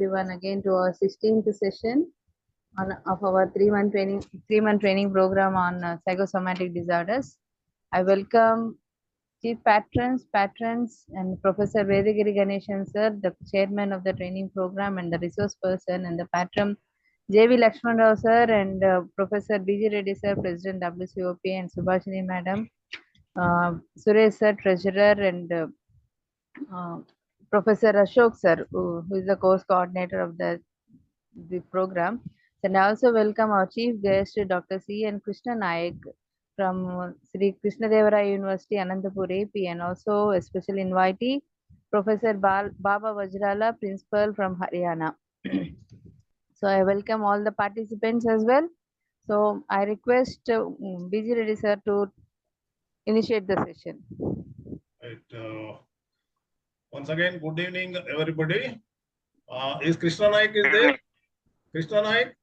everyone again to our 16th session of our 3-month training program on psychosomatic disorders. I welcome Chief Patrons and Professor Vedagiri Ganeshan sir, the chairman of the training program and the resource person, and the patron J.V. Lakshman Rao sir and Professor B.G. Reddy sir, President WCOP, and Subhashini madam, Suresh sir, treasurer, and uh, Professor Ashok sir, who is the course coordinator of the program. And I also welcome our chief guest, Dr. C. N. Krishna Naik from Sri Krishnadevaraya University, Anantapur, AP, and also a special invitee, Professor Baba Vajrala, principal from Haryana. So I welcome all the participants as well. So I request B.G. Reddy sir to initiate the session. Right. Once again, good evening, everybody. Is Krishna Naik is there? Krishna Naik?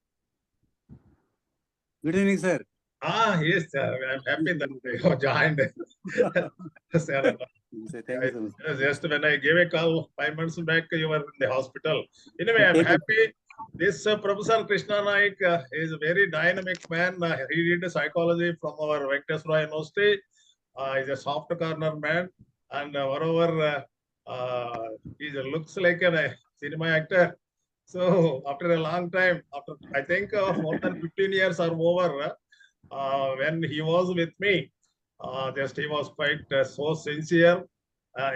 Good evening, sir. Yes, sir. I'm happy that you joined. Sir, Thank you so much. just when I gave a call 5 months back, you were in the hospital. Anyway, I'm happy. This Professor Krishna Naik is a very dynamic man. He did psychology from our Venkateswara University. He's a soft corner man, and moreover, he looks like a cinema actor. So after a long time, after I think more than 15 years are over, when he was with me, just he was quite so sincere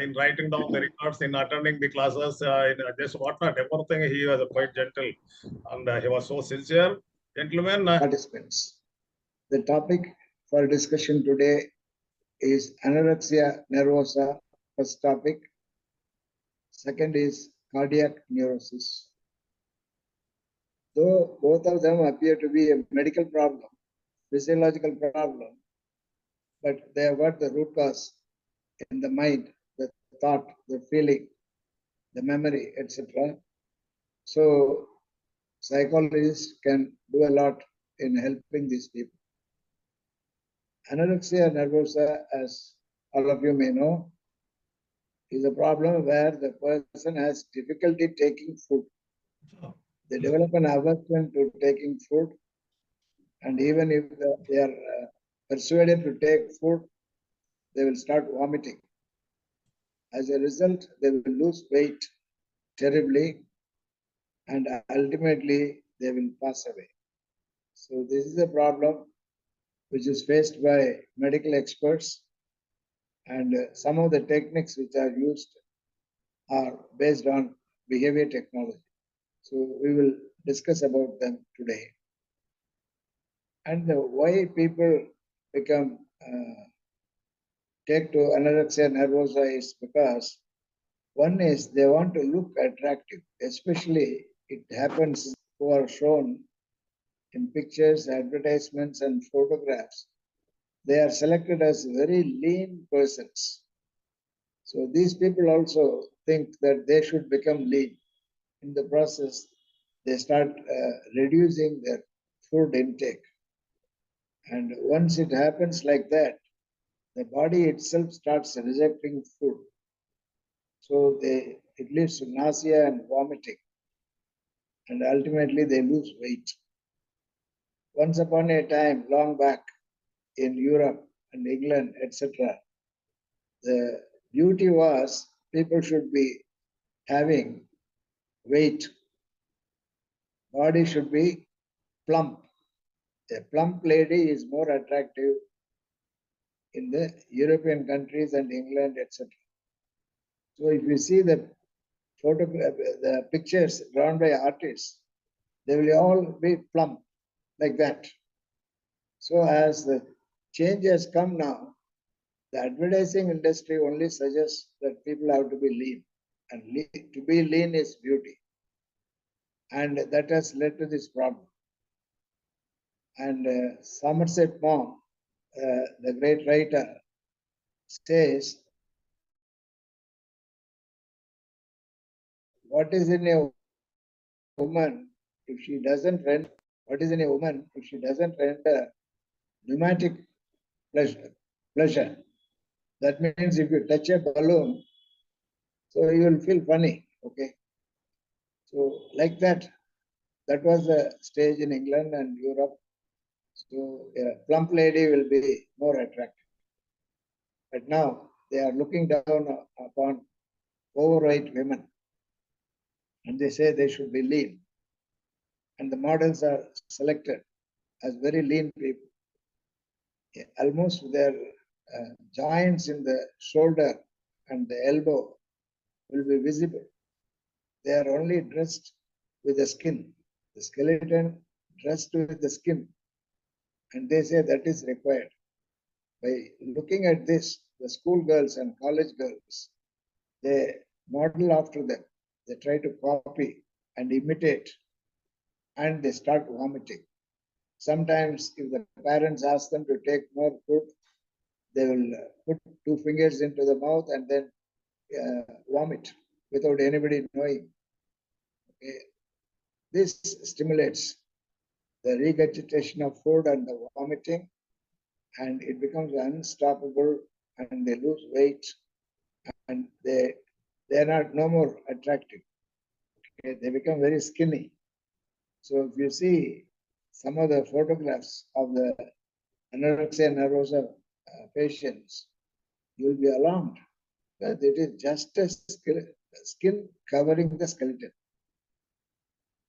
in writing down the records, in attending the classes, in just whatnot, everything. He was quite gentle, and he was so sincere. Gentlemen, participants. The topic for discussion today is anorexia nervosa, first topic. Second is cardiac neurosis. Though both of them appear to be a medical problem, physiological problem, but they have got the root cause in the mind, the thought, the feeling, the memory, etc. So psychologists can do a lot in helping these people. Anorexia nervosa, as all of you may know, is a problem where the person has difficulty taking food. They develop an aversion to taking food, and even if they are persuaded to take food, they will start vomiting. As a result, they will lose weight terribly, and ultimately they will pass away. So this is a problem which is faced by medical experts, and some of the techniques which are used are based on behavior technology. So we will discuss about them today. And why people become take to anorexia nervosa is because one is they want to look attractive, especially it happens who are shown in pictures, advertisements, and photographs. They are selected as very lean persons. So these people also think that they should become lean. In the process, they start reducing their food intake. And once it happens like that, the body itself starts rejecting food. So it leads to nausea and vomiting. And ultimately they lose weight. Once upon a time, long back in Europe and England, etc., the duty was people should be having weight. Body should be plump. A plump lady is more attractive in the European countries and England, etc. So if you see the the pictures drawn by artists, they will all be plump like that. So as the change has come now, the advertising industry only suggests that people have to be lean, and to be lean is beauty. And that has led to this problem. And Somerset Maugham, the great writer, says, what is in a woman if she doesn't render? What is in a woman if she doesn't render pneumatic pleasure? That means if you touch a balloon, so you will feel funny, okay? So like that, that was the stage in England and Europe. So a plump lady will be more attractive. But now they are looking down upon overweight women, and they say they should be lean. And the models are selected as very lean people. Almost their joints in the shoulder and the elbow will be visible. They are only dressed with the skin, the skeleton dressed with the skin. And they say that is required. By looking at this, the school girls and college girls, they model after them. They try to copy and imitate, and they start vomiting. Sometimes, if the parents ask them to take more food, they will put 2 fingers into the mouth and then vomit without anybody knowing. Okay. This stimulates the regurgitation of food and the vomiting, and it becomes unstoppable, and they lose weight, and they are not no more attractive. Okay. They become very skinny. So if you see some of the photographs of the anorexia nervosa patients, you will be alarmed that it is just a skin covering the skeleton,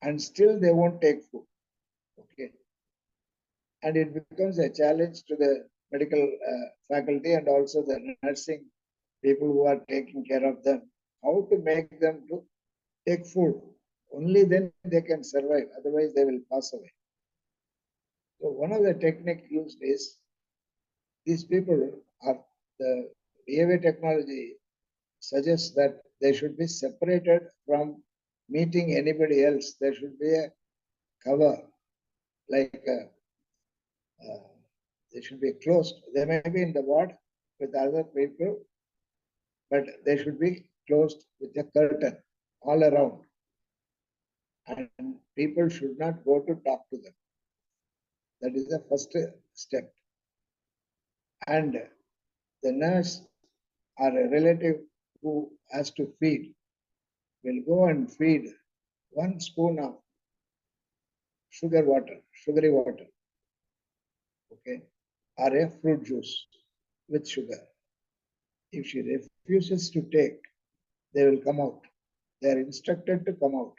and still they won't take food. Okay, and it becomes a challenge to the medical faculty and also the nursing people who are taking care of them, how to make them to take food. Only then they can survive, otherwise they will pass away. So one of the techniques used is, these people are, the behavior technology suggests that they should be separated from meeting anybody else. There should be a cover, like they should be closed. They may be in the ward with other people, but they should be closed with a curtain all around. And people should not go to talk to them. That is the first step. And the nurse or a relative who has to feed will go and feed 1 spoon of sugary water, okay, or a fruit juice with sugar. If she refuses to take, they will come out. They are instructed to come out.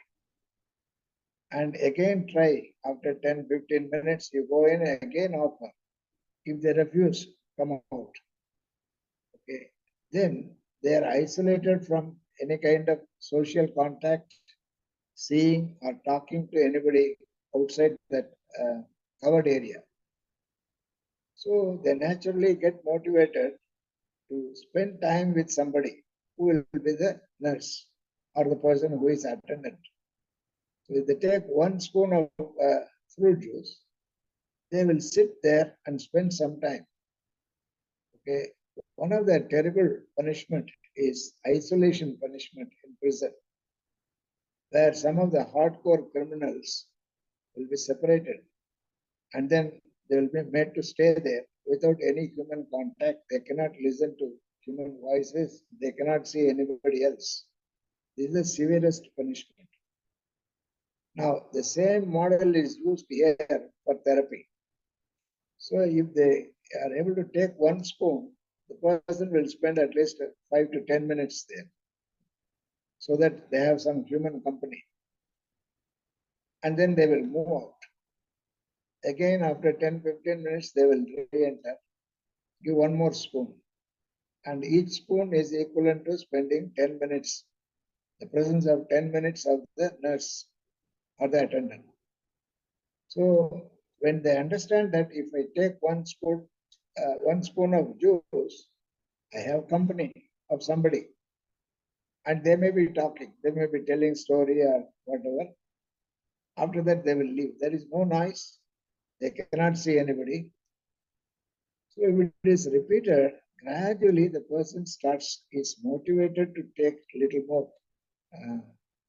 And again try, after 10-15 minutes, you go in and again offer. If they refuse, come out. Okay. Then they are isolated from any kind of social contact, seeing or talking to anybody outside that covered area. So they naturally get motivated to spend time with somebody who will be the nurse or the person who is attendant. So if they take 1 spoon of fruit juice, they will sit there and spend some time. Okay. One of the terrible punishment is isolation punishment in prison, where some of the hardcore criminals will be separated, and then they will be made to stay there without any human contact. They cannot listen to human voices. They cannot see anybody else. This is the severest punishment. Now, the same model is used here for therapy. So if they are able to take 1 spoon, the person will spend at least 5 to 10 minutes there, so that they have some human company. And then they will move out. Again, after 10-15 minutes, they will re-enter, give 1 more spoon. And each spoon is equivalent to spending 10 minutes, the presence of 10 minutes of the nurse or the attendant. So when they understand that if I take 1 spoon of juice, I have company of somebody, and they may be talking, they may be telling story or whatever. After that, they will leave. There is no noise. They cannot see anybody. So if it is repeated, gradually the person is motivated to take little more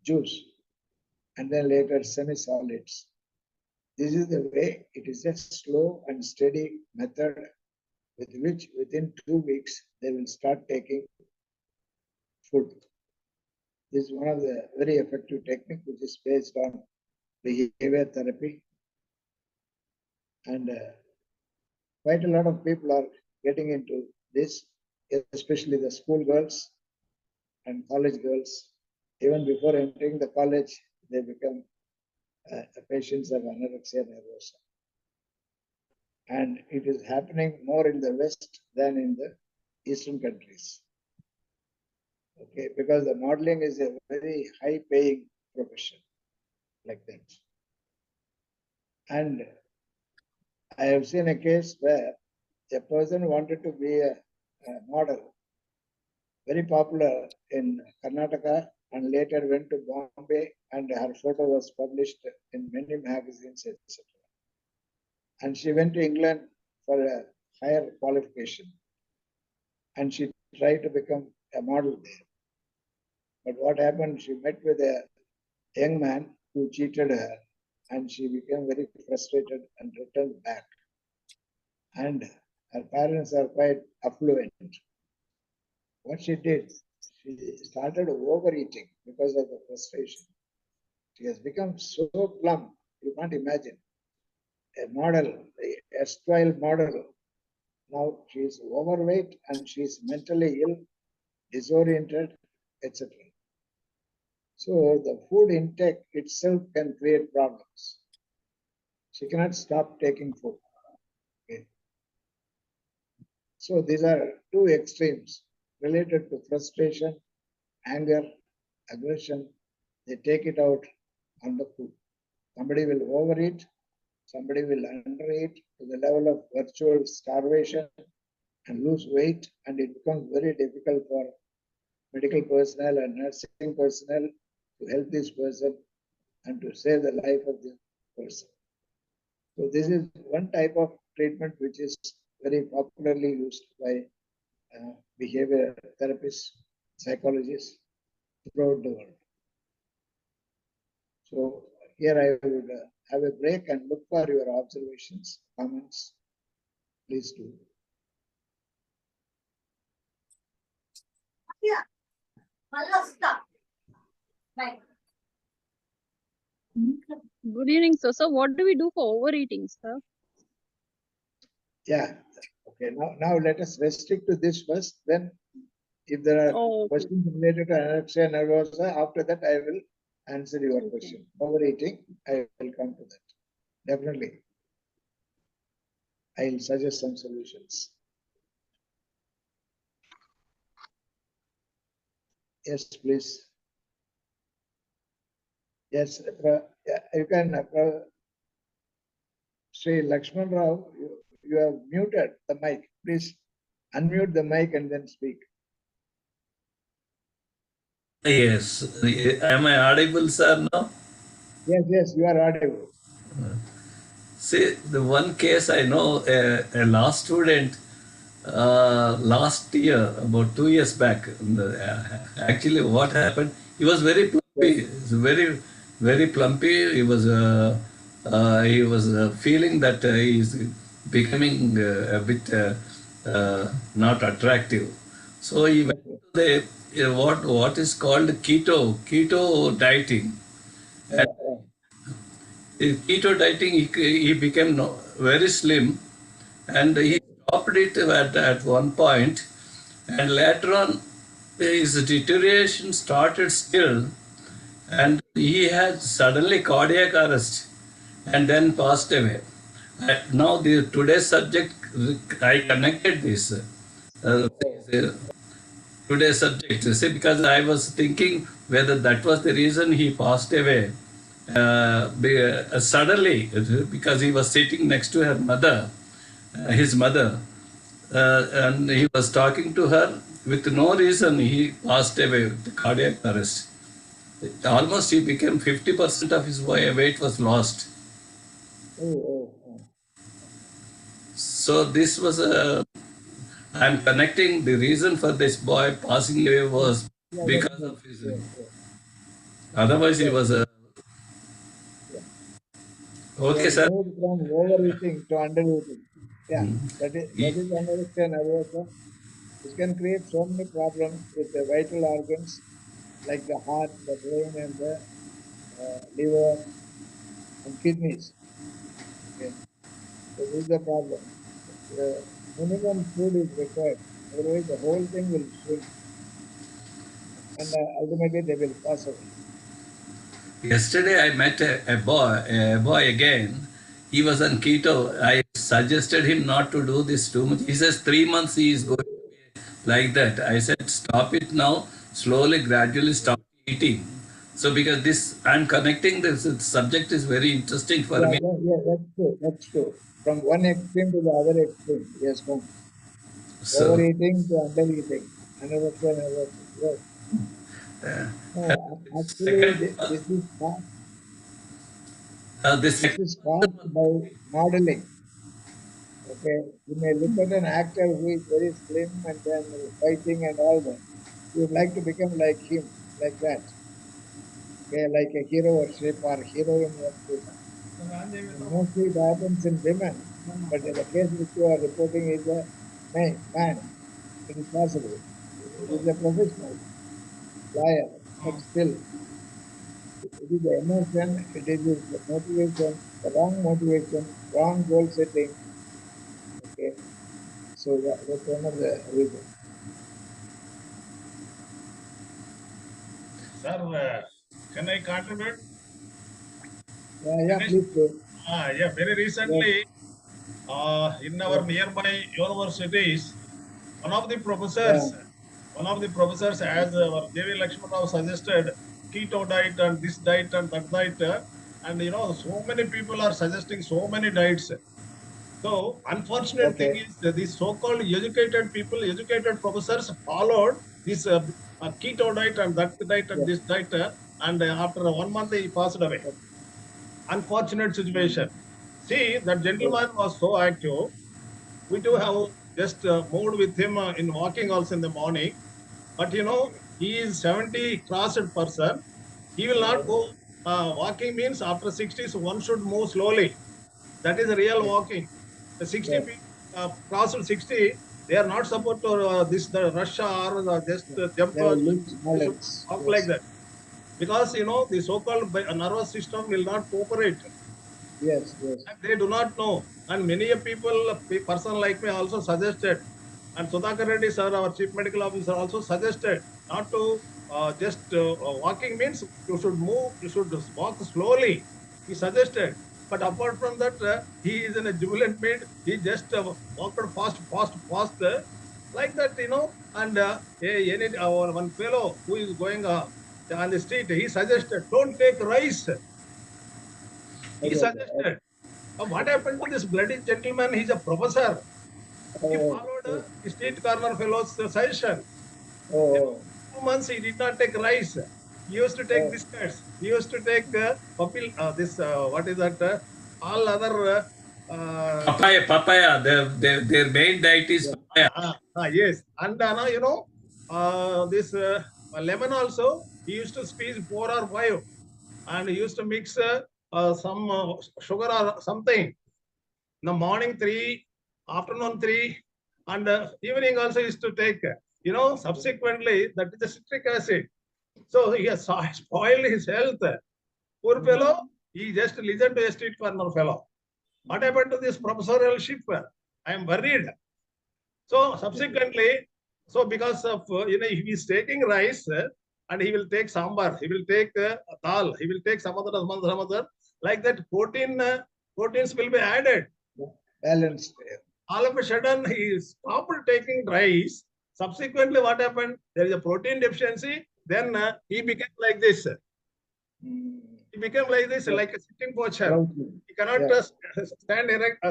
juice, and then later semi-solids. This is the way. It is a slow and steady method with which within 2 weeks they will start taking food. This is one of the very effective technique which is based on behavior therapy. And quite a lot of people are getting into this, especially the school girls and college girls. Even before entering the college, they become patients of anorexia nervosa. And it is happening more in the West than in the Eastern countries. Okay, because the modeling is a very high paying profession like that. And I have seen a case where a person wanted to be a model, very popular in Karnataka, and later went to Bombay, and her photo was published in many magazines, etc. And she went to England for a higher qualification, and she tried to become a model there. But what happened? She met with a young man who cheated her, and she became very frustrated and returned back. And her parents are quite affluent. What she did, she started overeating because of the frustration. She has become so plump, you can't imagine. A model, a erstwhile model, now she is overweight and she is mentally ill, disoriented, etc. So the food intake itself can create problems. She cannot stop taking food. Okay. So these are two extremes related to frustration, anger, aggression. They take it out on the food. Somebody will overeat, somebody will undereat to the level of virtual starvation and lose weight, and it becomes very difficult for medical personnel and nursing personnel to help this person and to save the life of this person. So this is one type of treatment which is very popularly used by behavior therapists, psychologists throughout the world. So here I would have a break and look for your observations, comments. Please do. Yeah. Good evening, sir. So, what do we do for overeating, sir? Yeah. Okay. Now let us restrict to this first. Then, if there are questions related to anorexia nervosa, after that I will answer your question. Overeating, I will come to that. Definitely. I will suggest some solutions. Yes, please. Yes, you can. Sri Lakshman Rao, you have muted the mic. Please unmute the mic and then speak. Yes. Am I audible, sir, now? Yes, you are audible. See, the one case I know, a law student, last year, about 2 years back, actually what happened, he was very plumpy, very plumpy. He was feeling that he is becoming a bit not attractive. So he went to the, what is called keto dieting. And in keto dieting, he became very slim, and he stopped it at one point, and later on his deterioration started still, and he had suddenly cardiac arrest and then passed away. Now today's subject, I connected this today's subject, see, because I was thinking whether that was the reason he passed away suddenly, because he was sitting next to her mother, his mother, and he was talking to her. With no reason, he passed away with cardiac arrest. Almost he became 50% of his weight was lost. So this was I'm connecting the reason for this boy passing away was because of his. Otherwise, he was a. Okay, sir. Moved from overeating to undereating. Yeah, that is anorexia nervosa. It can create so many problems with the vital organs, like the heart, the brain, and the liver and kidneys. Okay. So this is the problem. The minimum food is required. Otherwise, the whole thing will shrink. And ultimately, they will pass away. Yesterday I met a boy again. He was on keto. I suggested him not to do this too much. He says 3 months he is going to be like that. I said stop it now. Slowly, gradually stop eating. So because this, I'm connecting this subject is very interesting for me. Yeah, that's true. That's true. From one extreme to the other extreme. Yes, ma'am. So Overeating to undereating. Another to another. Yes. Actually, this is caused by modeling. Okay, you may look at an actor who is very slim and then fighting and all that. You would like to become like him, like that. Okay, like a hero worship or heroine worship. Mostly it happens in women, but in the case which you are reporting is a man. It is possible. It is a professional liar, but still, it is the emotion, it is the motivation, the wrong motivation, wrong goal setting. Okay, so that's one of the reasons. Sir, can I contribute? Yeah, please do. Yeah, very recently, in our nearby universities, one of the professors, as our J.V. Lakshman Rao suggested, keto diet and this diet and that diet, and so many people are suggesting so many diets. So unfortunate thing is that these so-called educated people, educated professors followed this keto diet and that diet and this diet, and after 1 month he passed away. Unfortunate situation. See, that gentleman was so active. We do have just moved with him in walking also in the morning. But he is 70 crossed person. He will not go. Walking means after 60, so one should move slowly. That is real walking. The 60 crossed 60, they are not supposed to the rush or just jump. They should walk like that. Because the so-called nervous system will not cooperate. Yes. And they do not know. And many people, person like me also suggested, and Sudhakar Reddy sir, our chief medical officer, also suggested not to just walking means you should move, you should walk slowly. He suggested. But apart from that, he is in a jubilant mood. He just walked fast, like that, And one fellow who is going on the street, he suggested, don't take rice. He suggested. What happened to this bloody gentleman? He's a professor. He followed the street corner fellow's suggestion. 2 months he did not take rice. He used to take biscuits. He used to take what is that? All other Papaya. Their main diet is papaya. Yes, and this lemon also he used to squeeze 4 or 5, and he used to mix some sugar or something. In the morning 3, afternoon 3, and evening also used to take. Subsequently that is the citric acid. So he has spoiled his health. Poor fellow, he just listened to a street corner fellow. What happened to this professorship? I am worried. So subsequently, so because of he is taking rice and he will take sambar, he will take dal, he will take some other, like that proteins will be added. Balanced. All of a sudden he stopped taking rice. Subsequently, what happened? There is a protein deficiency. Then he became like this. He became like this, like a sitting posture. He cannot stand erect,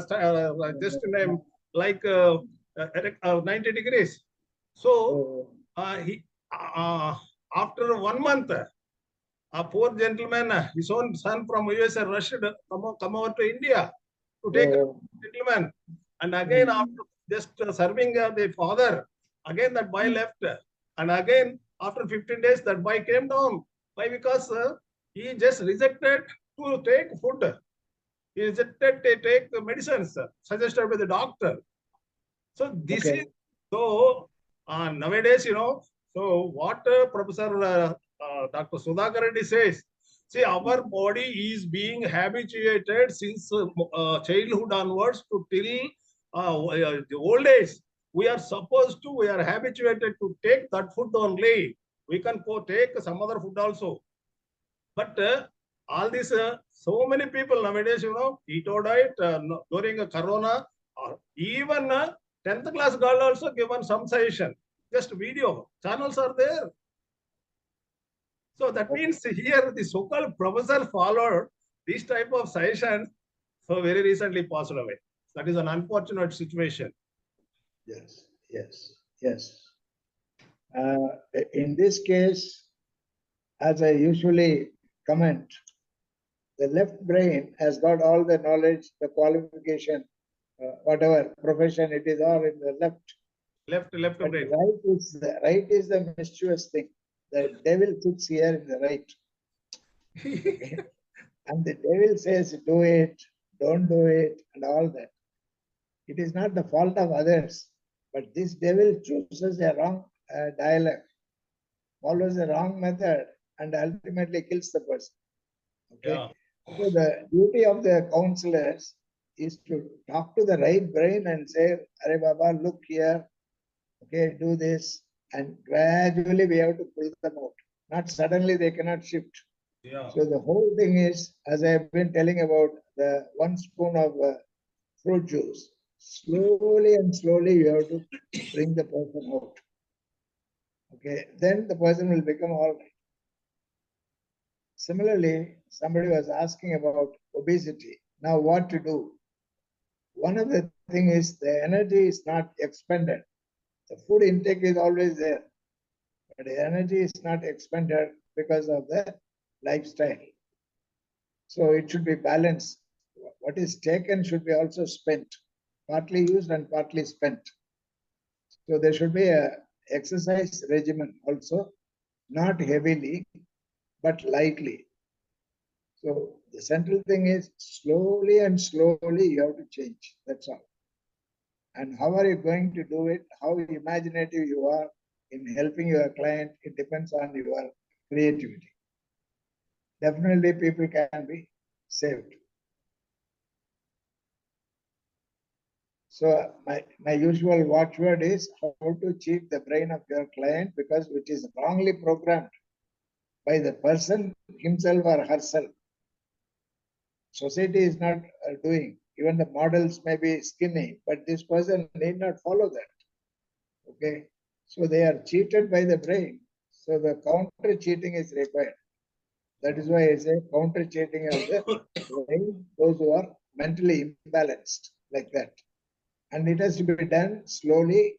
just in a, like 90 degrees. So he after 1 month, a poor gentleman, his own son from USA rushed come over to India to take a gentleman. And again, after just serving the father, again that boy left. And again, after 15 days, that boy came down. Why? Because he just rejected to take food. He rejected to take medicines suggested by the doctor. So this is so nowadays, so what Professor Dr. Sudhakar Reddy says, see, our body is being habituated since childhood onwards to till the old age. We are habituated to take that food only. We can go take some other food also. But all these, so many people nowadays, keto diet during Corona, or even 10th class girl also given some suggestion. Just video channels are there. So that means here the so-called professor followed this type of suggestions. So very recently passed away. That is an unfortunate situation. Yes, yes, yes. In this case, as I usually comment, the left brain has got all the knowledge, the qualification, whatever profession it is, all in the left. Left But brain. right is the mischievous thing. The devil sits here in the right. Okay? And the devil says, do it, don't do it, and all that. It is not the fault of others, but this devil chooses a wrong dialogue, follows a wrong method, and ultimately kills the person. Okay. Yeah. So the duty of the counselors is to talk to the right brain and say, Are Baba, look here, okay, do this, and gradually we have to pull them out. Not suddenly they cannot shift. Yeah. So the whole thing is, as I have been telling about the 1 spoon of fruit juice, slowly and slowly you have to bring the person out. Okay, then the person will become all right. Similarly, somebody was asking about obesity. Now what to do? One of the things is the energy is not expended. The food intake is always there, but the energy is not expended because of the lifestyle. So it should be balanced. What is taken should be also spent, partly used and partly spent. So there should be a exercise regimen also, not heavily, but lightly. So the central thing is slowly and slowly you have to change. That's all. And how are you going to do it? How imaginative you are in helping your client, it depends on your creativity. Definitely people can be saved. So my usual watchword is how to cheat the brain of your client, because it is wrongly programmed by the person himself or herself. Society is not doing. Even the models may be skinny, but this person need not follow that. Okay, so they are cheated by the brain. So the counter cheating is required. That is why I say counter cheating of the brain, those who are mentally imbalanced, like that. And it has to be done slowly,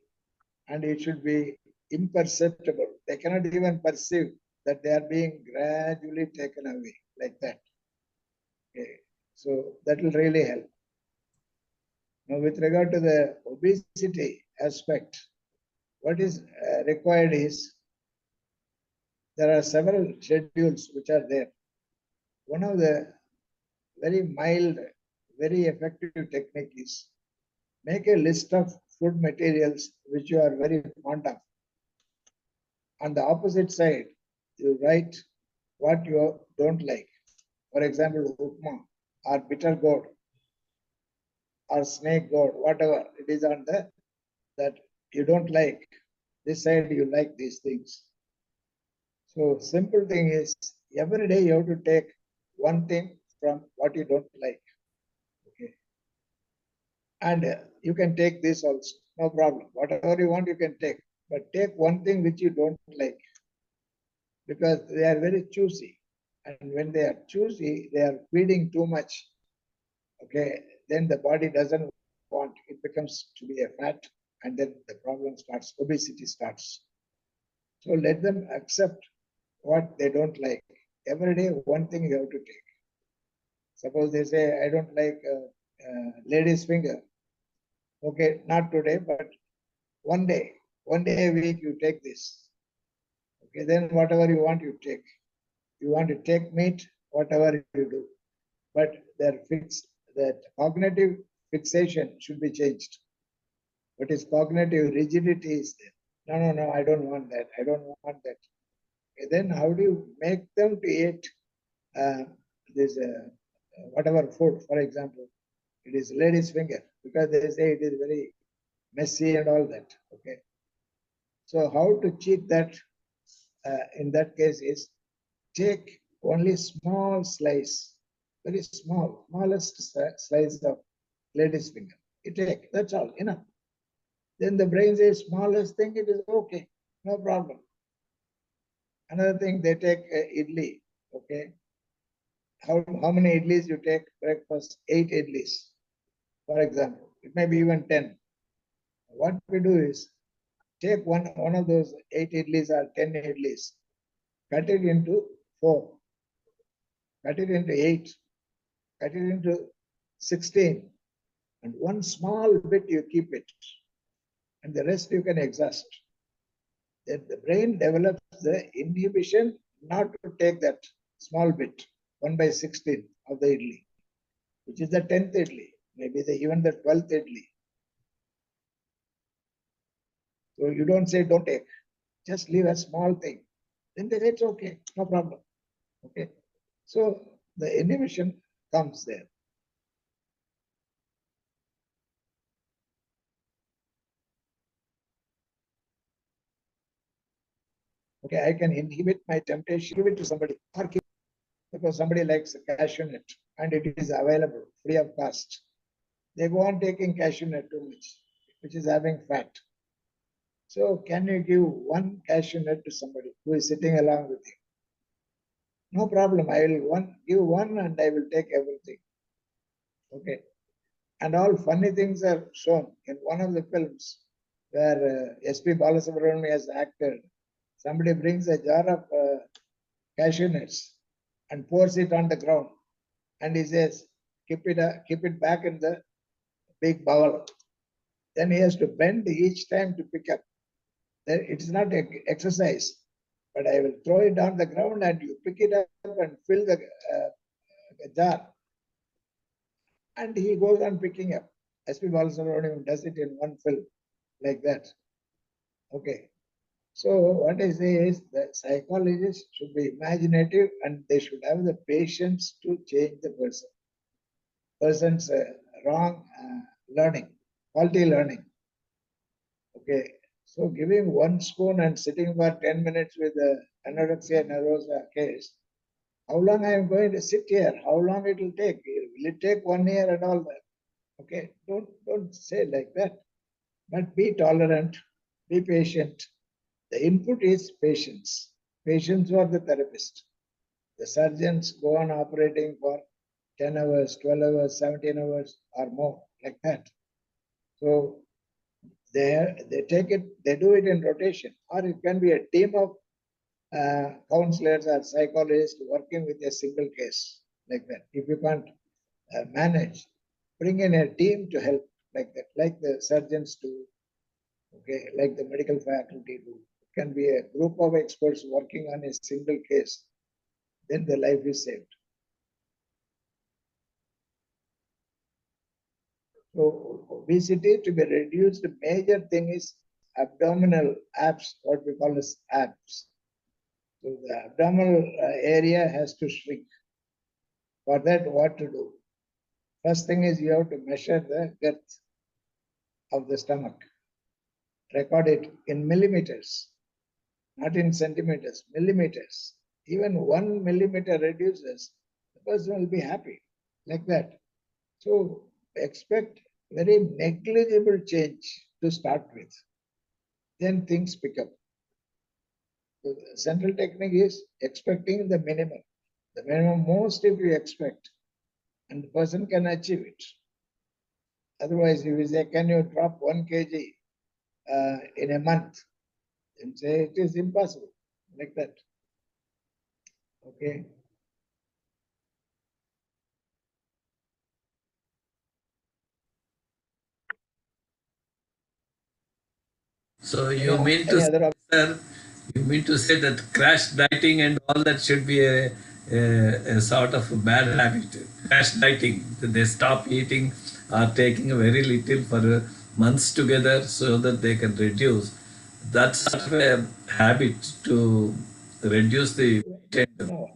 and it should be imperceptible. They cannot even perceive that they are being gradually taken away, like that. Okay, so that will really help. Now, with regard to the obesity aspect, what is required is there are several schedules which are there. One of the very mild, very effective technique is make a list of food materials which you are very fond of. On the opposite side, you write what you don't like. For example, upma or bitter gourd or snake gourd, whatever it is on the that you don't like. This side you like these things. So simple thing is every day you have to take one thing from what you don't like. Okay. And you can take this also, no problem. Whatever you want, you can take. But take one thing which you don't like, because they are very choosy. And when they are choosy, they are feeding too much. Okay, then the body doesn't want, it becomes to be a fat, and then the problem starts, obesity starts. So let them accept what they don't like. Every day, one thing you have to take. Suppose they say, I don't like lady's finger. Okay, not today, but one day a week you take this. Okay, then whatever you want, you take. You want to take meat, whatever you do. But they're fixed, that cognitive fixation should be changed. What is cognitive rigidity is there. No, I don't want that. I don't want that. Then how do you make them to eat this whatever food? For example, it is lady's finger because they say it is very messy and all that. Okay. So how to cheat that in that case is take only small slice, very small, smallest slice of lady's finger. You take, that's all, enough. Then the brain says smallest thing, it is okay, no problem. Another thing, they take idli, okay. How many idlis you take? Breakfast, 8 idlis, for example. It may be even 10. What we do is take one of those 8 idlis or 10 idlis, cut it into 4, cut it into 8, cut it into 16, and one small bit you keep it, and the rest you can exhaust. Then the brain develops the inhibition not to take that small bit, 1/16 of the idli, which is the 10th idli, maybe even the 12th idli. So you don't say don't take, just leave a small thing. Then they say it's okay, no problem. Okay. So the inhibition comes there. Okay, I can inhibit my temptation, give it to somebody, or keep, because somebody likes a cashew nut and it is available free of cost. They go on taking cashew nut too much, which is having fat. So can you give one cashew nut to somebody who is sitting along with you? No problem. I will give one and I will take everything. Okay. And all funny things are shown in one of the films where S.P. Balasubramanian has acted. Somebody brings a jar of cashew nuts and pours it on the ground, and he says, keep it back in the big bowl. Then he has to bend each time to pick up. Then it's not an exercise, but I will throw it on the ground and you pick it up and fill the jar. And he goes on picking up. S.P. Balasubramanian does it in one film like that. Okay. So what I say is that psychologists should be imaginative and they should have the patience to change the person's wrong learning, faulty learning. Okay. So giving 1 spoon and sitting for 10 minutes with the anorexia nervosa case, how long I am going to sit here? How long it will take? Will it take 1 year and all that? Okay. Don't say like that. But be tolerant, be patient. The input is patience. Patience for the therapist. The surgeons go on operating for 10 hours, 12 hours, 17 hours or more, like that. So they take it, they do it in rotation, or it can be a team of counselors or psychologists working with a single case, like that. If you can't manage, bring in a team to help, like that, like the surgeons do, okay, like the medical faculty do. It can be a group of experts working on a single case, then the life is saved. So obesity to be reduced, the major thing is abdominal abs, what we call as abs. So the abdominal area has to shrink. For that, what to do? First thing is you have to measure the girth of the stomach. Record it in millimeters, not in centimeters, millimeters. Even 1 millimeter reduces, the person will be happy, like that. So expect very negligible change to start with. Then things pick up. So the central technique is expecting the minimum. The minimum most if you expect, and the person can achieve it. Otherwise, if you say, can you drop 1 kg in a month? And say it is impossible, like that. Okay. So you mean to Any other sir, you mean to say that crash dieting and all that should be a sort of a bad habit? Crash dieting, that they stop eating or taking very little for months together so that they can reduce. That's sort of a habit to reduce the weight and No,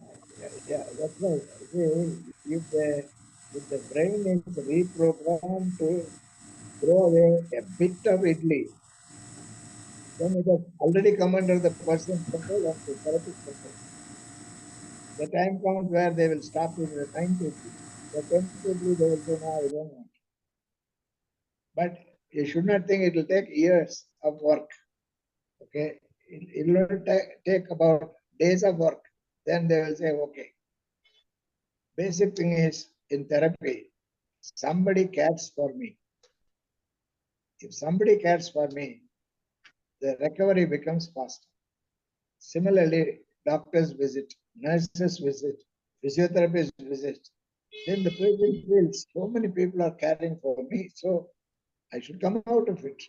yeah, that's right. See, if the brain is reprogrammed to throw away a bit of idli, then it has already come under the person's control and the therapist's control. The time comes where they will stop with the 9 idli. The 10th idli, they will say, no, I don't want. But you should not think it will take years of work. Okay, it will take about days of work. Then they will say, okay. Basic thing is in therapy, somebody cares for me. If somebody cares for me, the recovery becomes faster. Similarly, doctors visit, nurses visit, physiotherapists visit. Then the patient feels so many people are caring for me, so I should come out of it.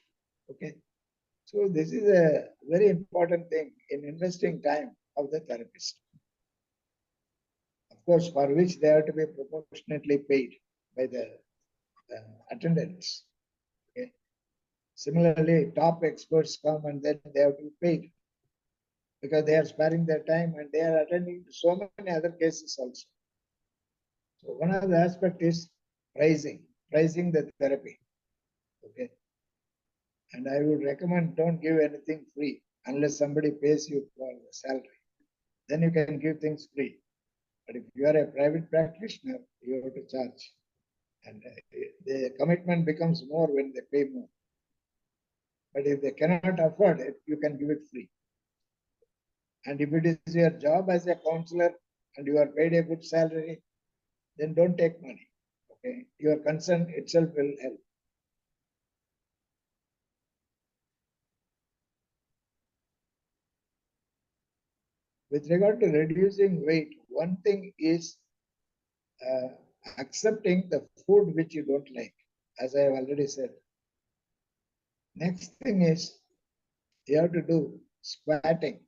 Okay. So this is a very important thing in investing time of the therapist. Of course, for which they have to be proportionately paid by the attendants. Okay. Similarly, top experts come and then they have to be paid because they are sparing their time and they are attending to so many other cases also. So one of the aspects is pricing the therapy. Okay. And I would recommend don't give anything free unless somebody pays you for the salary. Then you can give things free. But if you are a private practitioner, you have to charge. And the commitment becomes more when they pay more. But if they cannot afford it, you can give it free. And if it is your job as a counselor and you are paid a good salary, then don't take money. Okay, your concern itself will help. With regard to reducing weight, one thing is accepting the food which you don't like, as I have already said. Next thing is you have to do squatting.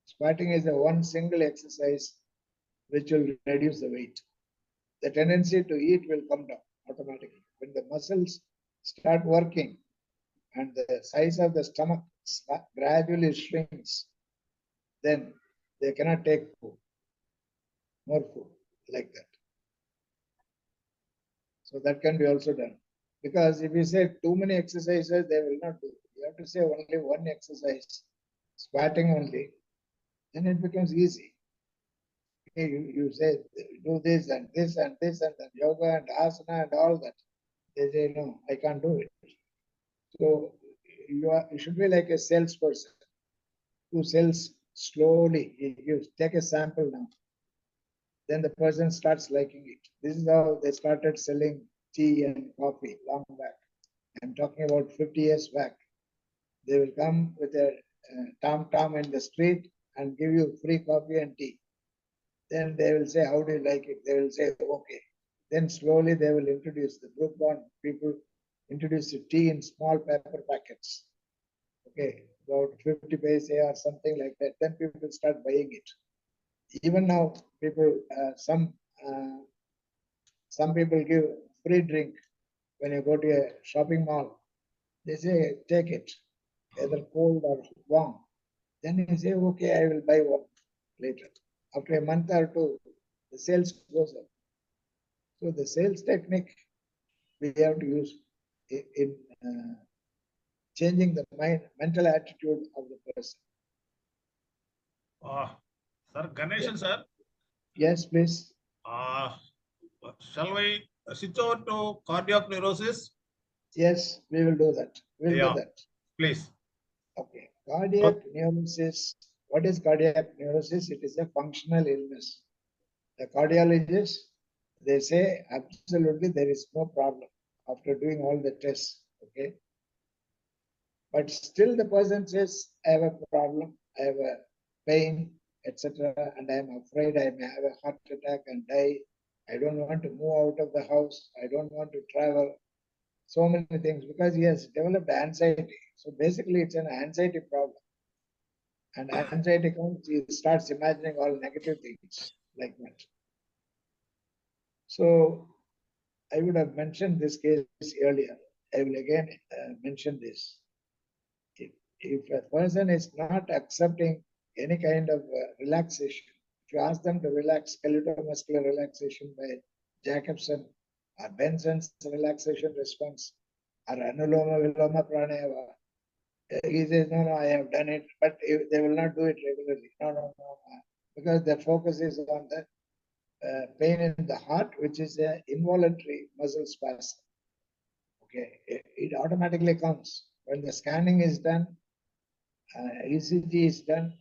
Squatting is the one single exercise which will reduce the weight. The tendency to eat will come down automatically. When the muscles start working and the size of the stomach gradually shrinks, then they cannot take more food like that. So that can be also done. Because if you say too many exercises, they will not do. You have to say only one exercise, squatting only, then it becomes easy. Okay, you say do this and this and this and then yoga and asana and all that. They say no, I can't do it. So you should be like a salesperson who sells slowly. You take a sample now. Then the person starts liking it. This is how they started selling tea and coffee long back. I'm talking about 50 years back. They will come with a tom-tom in the street and give you free coffee and tea. Then they will say, how do you like it? They will say, okay. Then slowly they will introduce the group bond. People introduce the tea in small paper packets. Okay, about 50 paise or something like that. Then people start buying it. Even now, people, some people give free drink when you go to a shopping mall. They say, take it, either cold or warm. Then you say, okay, I will buy one later. After a month or two, the sales goes up. So the sales technique we have to use in changing the mental attitude of the person. Sir, Ganeshan, sir. Yes, please. Shall we switch over to cardiac neurosis? Yes, we will do that. We'll do that. Please. Okay. Cardiac neurosis. What is cardiac neurosis? It is a functional illness. The cardiologists, they say absolutely there is no problem after doing all the tests. Okay. But still the person says, I have a problem, I have a pain, etc. And I am afraid I may have a heart attack and die. I don't want to move out of the house. I don't want to travel. So many things because he has developed anxiety. So basically it's an anxiety problem. And anxiety comes, he starts imagining all negative things like that. So I would have mentioned this case earlier. I will again mention this. If a person is not accepting any kind of relaxation. If you ask them to relax, skeletal-muscular relaxation by Jacobson or Benson's relaxation response or Anuloma Viloma Pranayama, he says, no, I have done it, but they will not do it regularly. No, because the focus is on the pain in the heart, which is an involuntary muscle spasm. Okay, it automatically comes. When the scanning is done, ECG is done,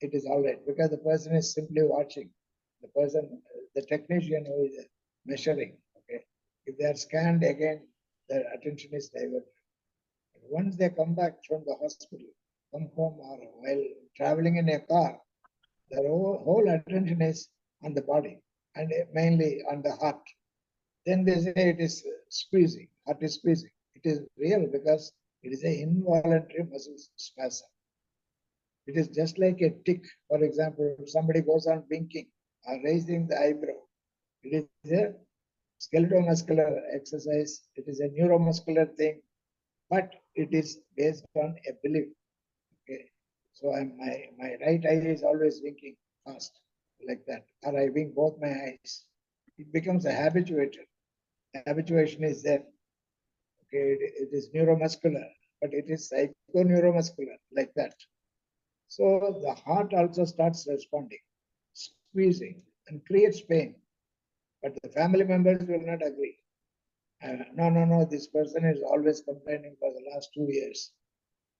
it is all right because the person is simply watching. The person, the technician who is measuring. Okay, if they are scanned again, their attention is diverted. Once they come back from the hospital, come home or while traveling in a car, their whole attention is on the body and mainly on the heart. Then they say it is squeezing, heart is squeezing. It is real because it is an involuntary muscle spasm. It is just like a tick. For example, if somebody goes on blinking or raising the eyebrow, it is a skeletal-muscular exercise. It is a neuromuscular thing, but it is based on a belief. Okay, so my right eye is always winking fast like that, or I wink both my eyes. It becomes a habituated. Habituation is there. Okay, it is neuromuscular, but it is psychoneuromuscular like that. So the heart also starts responding, squeezing, and creates pain. But the family members will not agree. No, this person is always complaining for the last 2 years.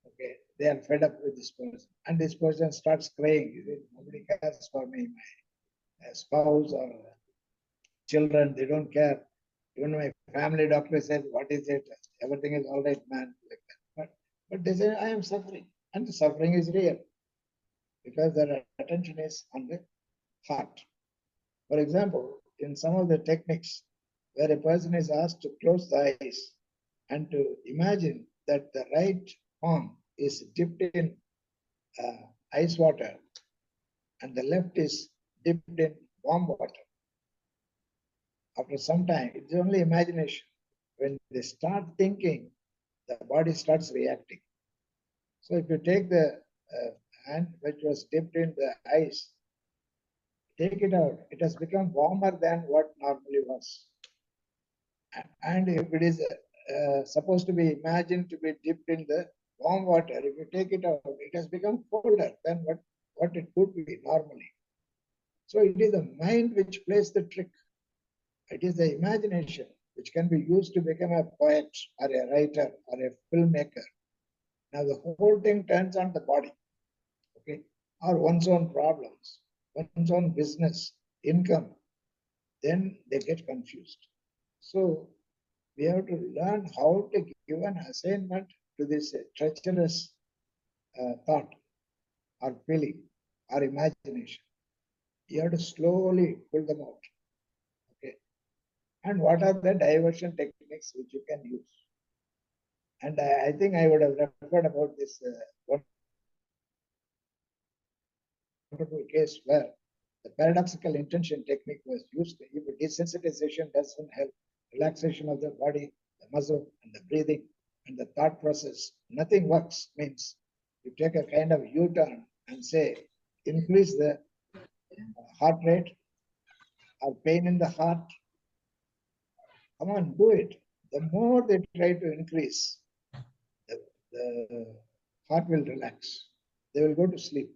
Okay, they are fed up with this person. And this person starts crying. Nobody cares for me, my spouse or children, they don't care. Even my family doctor says, what is it? Everything is all right, man. Like that. But they say, I am suffering. And the suffering is real because their attention is on the heart. For example, in some of the techniques where a person is asked to close the eyes and to imagine that the right palm is dipped in ice water and the left is dipped in warm water. After some time, it's only imagination. When they start thinking, the body starts reacting. So if you take the hand which was dipped in the ice, take it out, it has become warmer than what normally was. And if it is supposed to be imagined to be dipped in the warm water, if you take it out, it has become colder than what it could be normally. So it is the mind which plays the trick. It is the imagination which can be used to become a poet or a writer or a filmmaker. Now the whole thing turns on the body, okay, or one's own problems, one's own business, income. Then they get confused. So we have to learn how to give an assignment to this treacherous thought or feeling or imagination. You have to slowly pull them out. Okay. And what are the diversion techniques which you can use? And I think I would have referred about this wonderful case where the paradoxical intention technique was used. If desensitization doesn't help, relaxation of the body, the muscle, and the breathing, and the thought process, nothing works. Means you take a kind of U-turn and say, increase the heart rate or pain in the heart. Come on, do it. The more they try to increase, the heart will relax. They will go to sleep.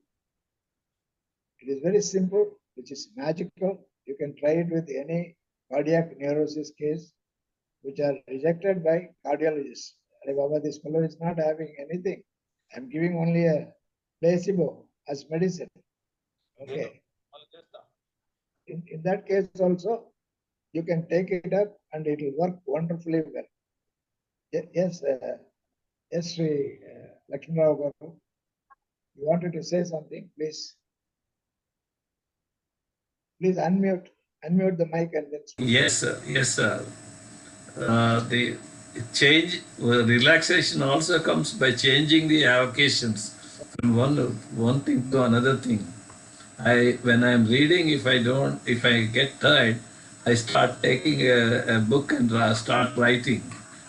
It is very simple, which is magical. You can try it with any cardiac neurosis case, which are rejected by cardiologists. Baba, this fellow is not having anything. I'm giving only a placebo as medicine. Okay. In that case also, you can take it up and it will work wonderfully well. Yes, Sri Lakshmi Rao Garu, you wanted to say something, please. Please unmute the mic and then speak. Yes, sir. Yes, sir. The change, relaxation also comes by changing the avocations from one thing to another thing. When I'm reading, if I get tired, I start taking a book and start writing.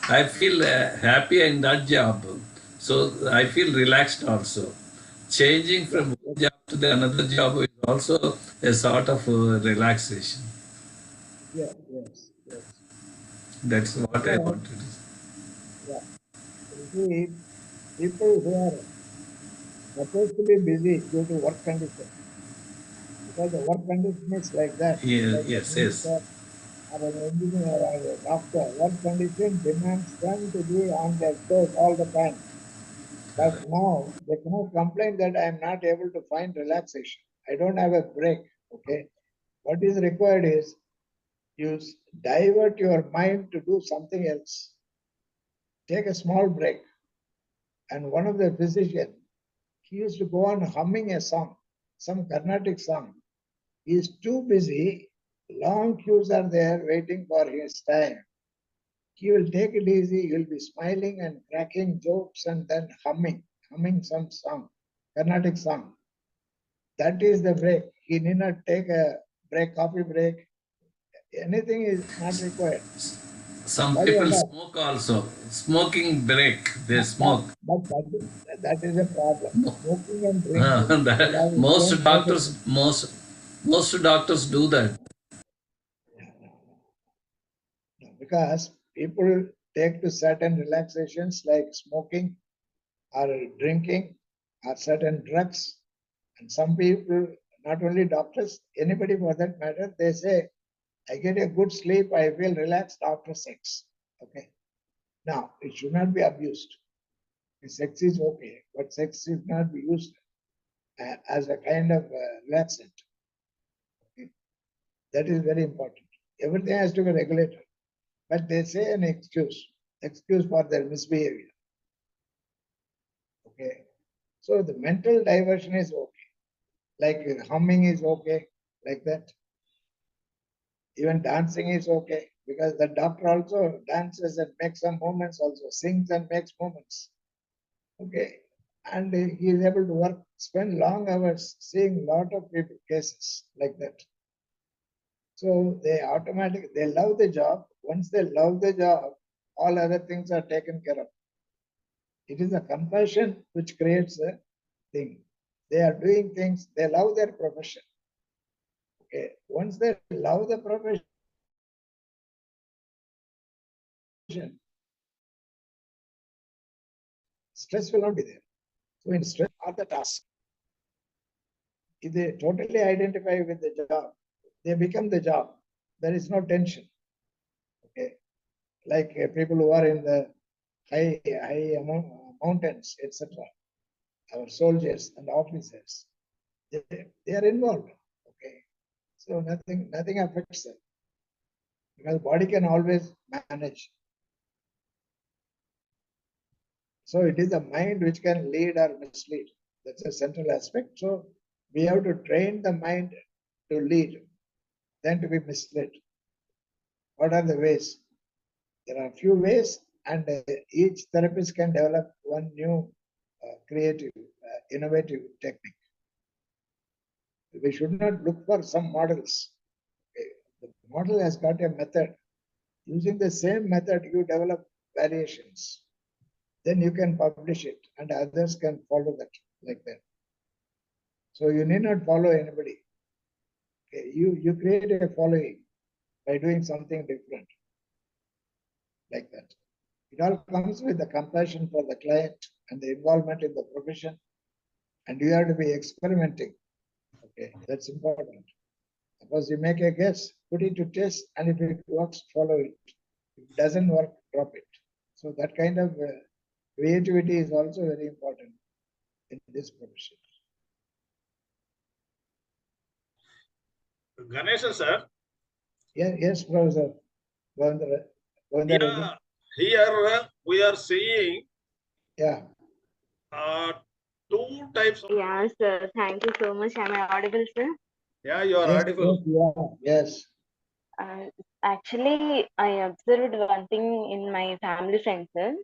I feel happy in that job, so I feel relaxed also. changing from one job to the another job is also a sort of relaxation. Yeah, yes, yes. That's what I Yeah, wanted to yeah. You see, people who are supposed to be busy due to work condition, because the work condition is like that, Yeah, like a yes, yes. minister or an engineer or a doctor, work condition demands them to be on their toes all the time. But now they cannot complain that I am not able to find relaxation. I don't have a break. Okay. What is required is you divert your mind to do something else. Take a small break. And one of the physicians, he used to go on humming a song, some Carnatic song. He is too busy. Long queues are there waiting for his time. He will take it easy. He will be smiling and cracking jokes and then humming some song, Carnatic song. That is the break. He need not take a break, coffee break. Anything is not required. Some Body people adapt. smoke also. Smoking break, they smoke. But that is a problem. Smoking and drinking will have its Most own side doctors, effects. most doctors do that. Because people take to certain relaxations like smoking or drinking or certain drugs. And some people, not only doctors, anybody for that matter, they say, I get a good sleep, I feel relaxed after sex. Okay. Now, it should not be abused. Sex is okay, but sex should not be used as a kind of relaxant. Okay. That is very important. Everything has to be regulated. But they say an excuse for their misbehavior. Okay. So the mental diversion is okay. Like humming is okay, like that. Even dancing is okay, because the doctor also dances and makes some movements also, sings and makes movements. Okay. And he is able to work, spend long hours seeing a lot of people cases like that. So they love the job. Once they love the job, all other things are taken care of. It is a compassion which creates a thing. They are doing things, they love their profession. Okay. Once they love the profession, stress will not be there. So in stress are the tasks. If they totally identify with the job, they become the job. There is no tension. Okay. Like people who are in the high mountains, etc. Our soldiers and officers, they are involved. Okay. So nothing affects them. Because body can always manage. So it is the mind which can lead or mislead. That's a central aspect. So we have to train the mind to lead, then to be misled. What are the ways? There are a few ways, and each therapist can develop one new creative, innovative technique. We should not look for some models. The model has got a method. Using the same method, you develop variations. Then you can publish it, and others can follow that like that. So you need not follow anybody. Okay. You create a following by doing something different like that. It all comes with the compassion for the client and the involvement in the profession, and you have to be experimenting. Okay, that's important. Suppose you make a guess, put it to test, and if it works, follow it. If it doesn't work, drop it. So that kind of creativity is also very important in this profession. Ganesha sir. Yes, Professor. Yeah, here we are seeing Yeah. two types of. Yeah, sir. Thank you so much. Am I audible, sir? Yeah, you are audible. Yes. Uh, Actually, I observed one thing in my family friend, sir.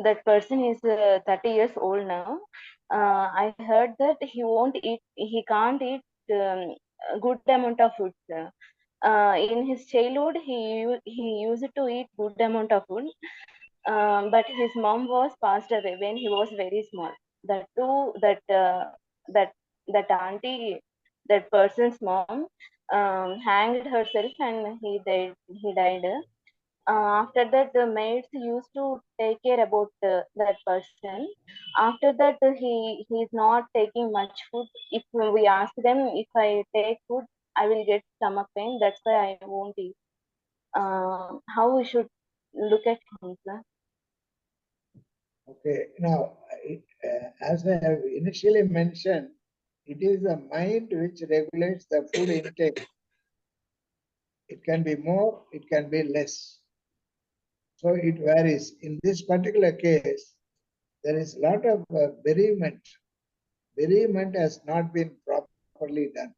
That person is 30 years old now. I heard that he can't eat a good amount of food, sir. In his childhood, he used to eat good amount of food, but his mom was passed away when he was very small. That too, that auntie, that person's mom, hanged herself and he died. After that, the maids used to take care about that person. After that, he is not taking much food. If we ask them, if I take food, I will get stomach pain. That's why I won't eat. How we should look at him, sir? Okay, now, as I have initially mentioned, it is the mind which regulates the food intake. It can be more, it can be less. So it varies. In this particular case, there is a lot of bereavement. Bereavement has not been properly done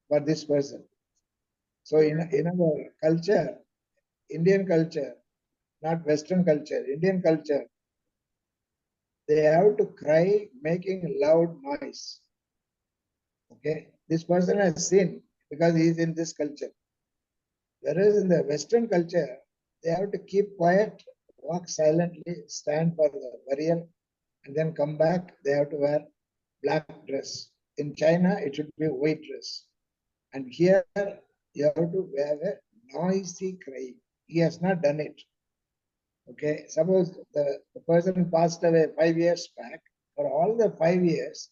for this person. So in our culture, Indian culture, not Western culture, Indian culture, they have to cry making loud noise. Okay, this person has sinned because he is in this culture. Whereas in the Western culture, they have to keep quiet, walk silently, stand for the burial, and then come back. They have to wear black dress. In China, it should be white dress. And here, you have to have a noisy crying. He has not done it. Okay, suppose the person passed away 5 years back. For all the 5 years,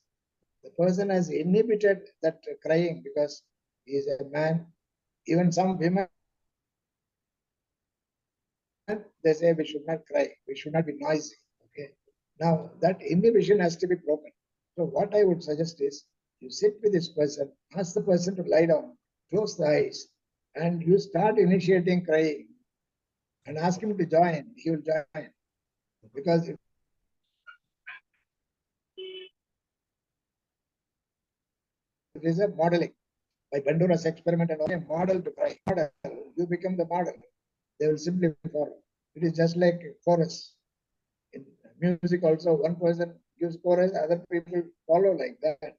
the person has inhibited that crying because he is a man. Even some women, they say we should not cry, we should not be noisy. Okay, now that inhibition has to be broken. So what I would suggest is you sit with this person, ask the person to lie down, close the eyes, and you start initiating crying and ask him to join. He will join because it is a modeling. By Bandura's experiment and all, a model to cry. Model, you become the model. They will simply follow. It is just like chorus. In music also, one person gives chorus, other people follow like that.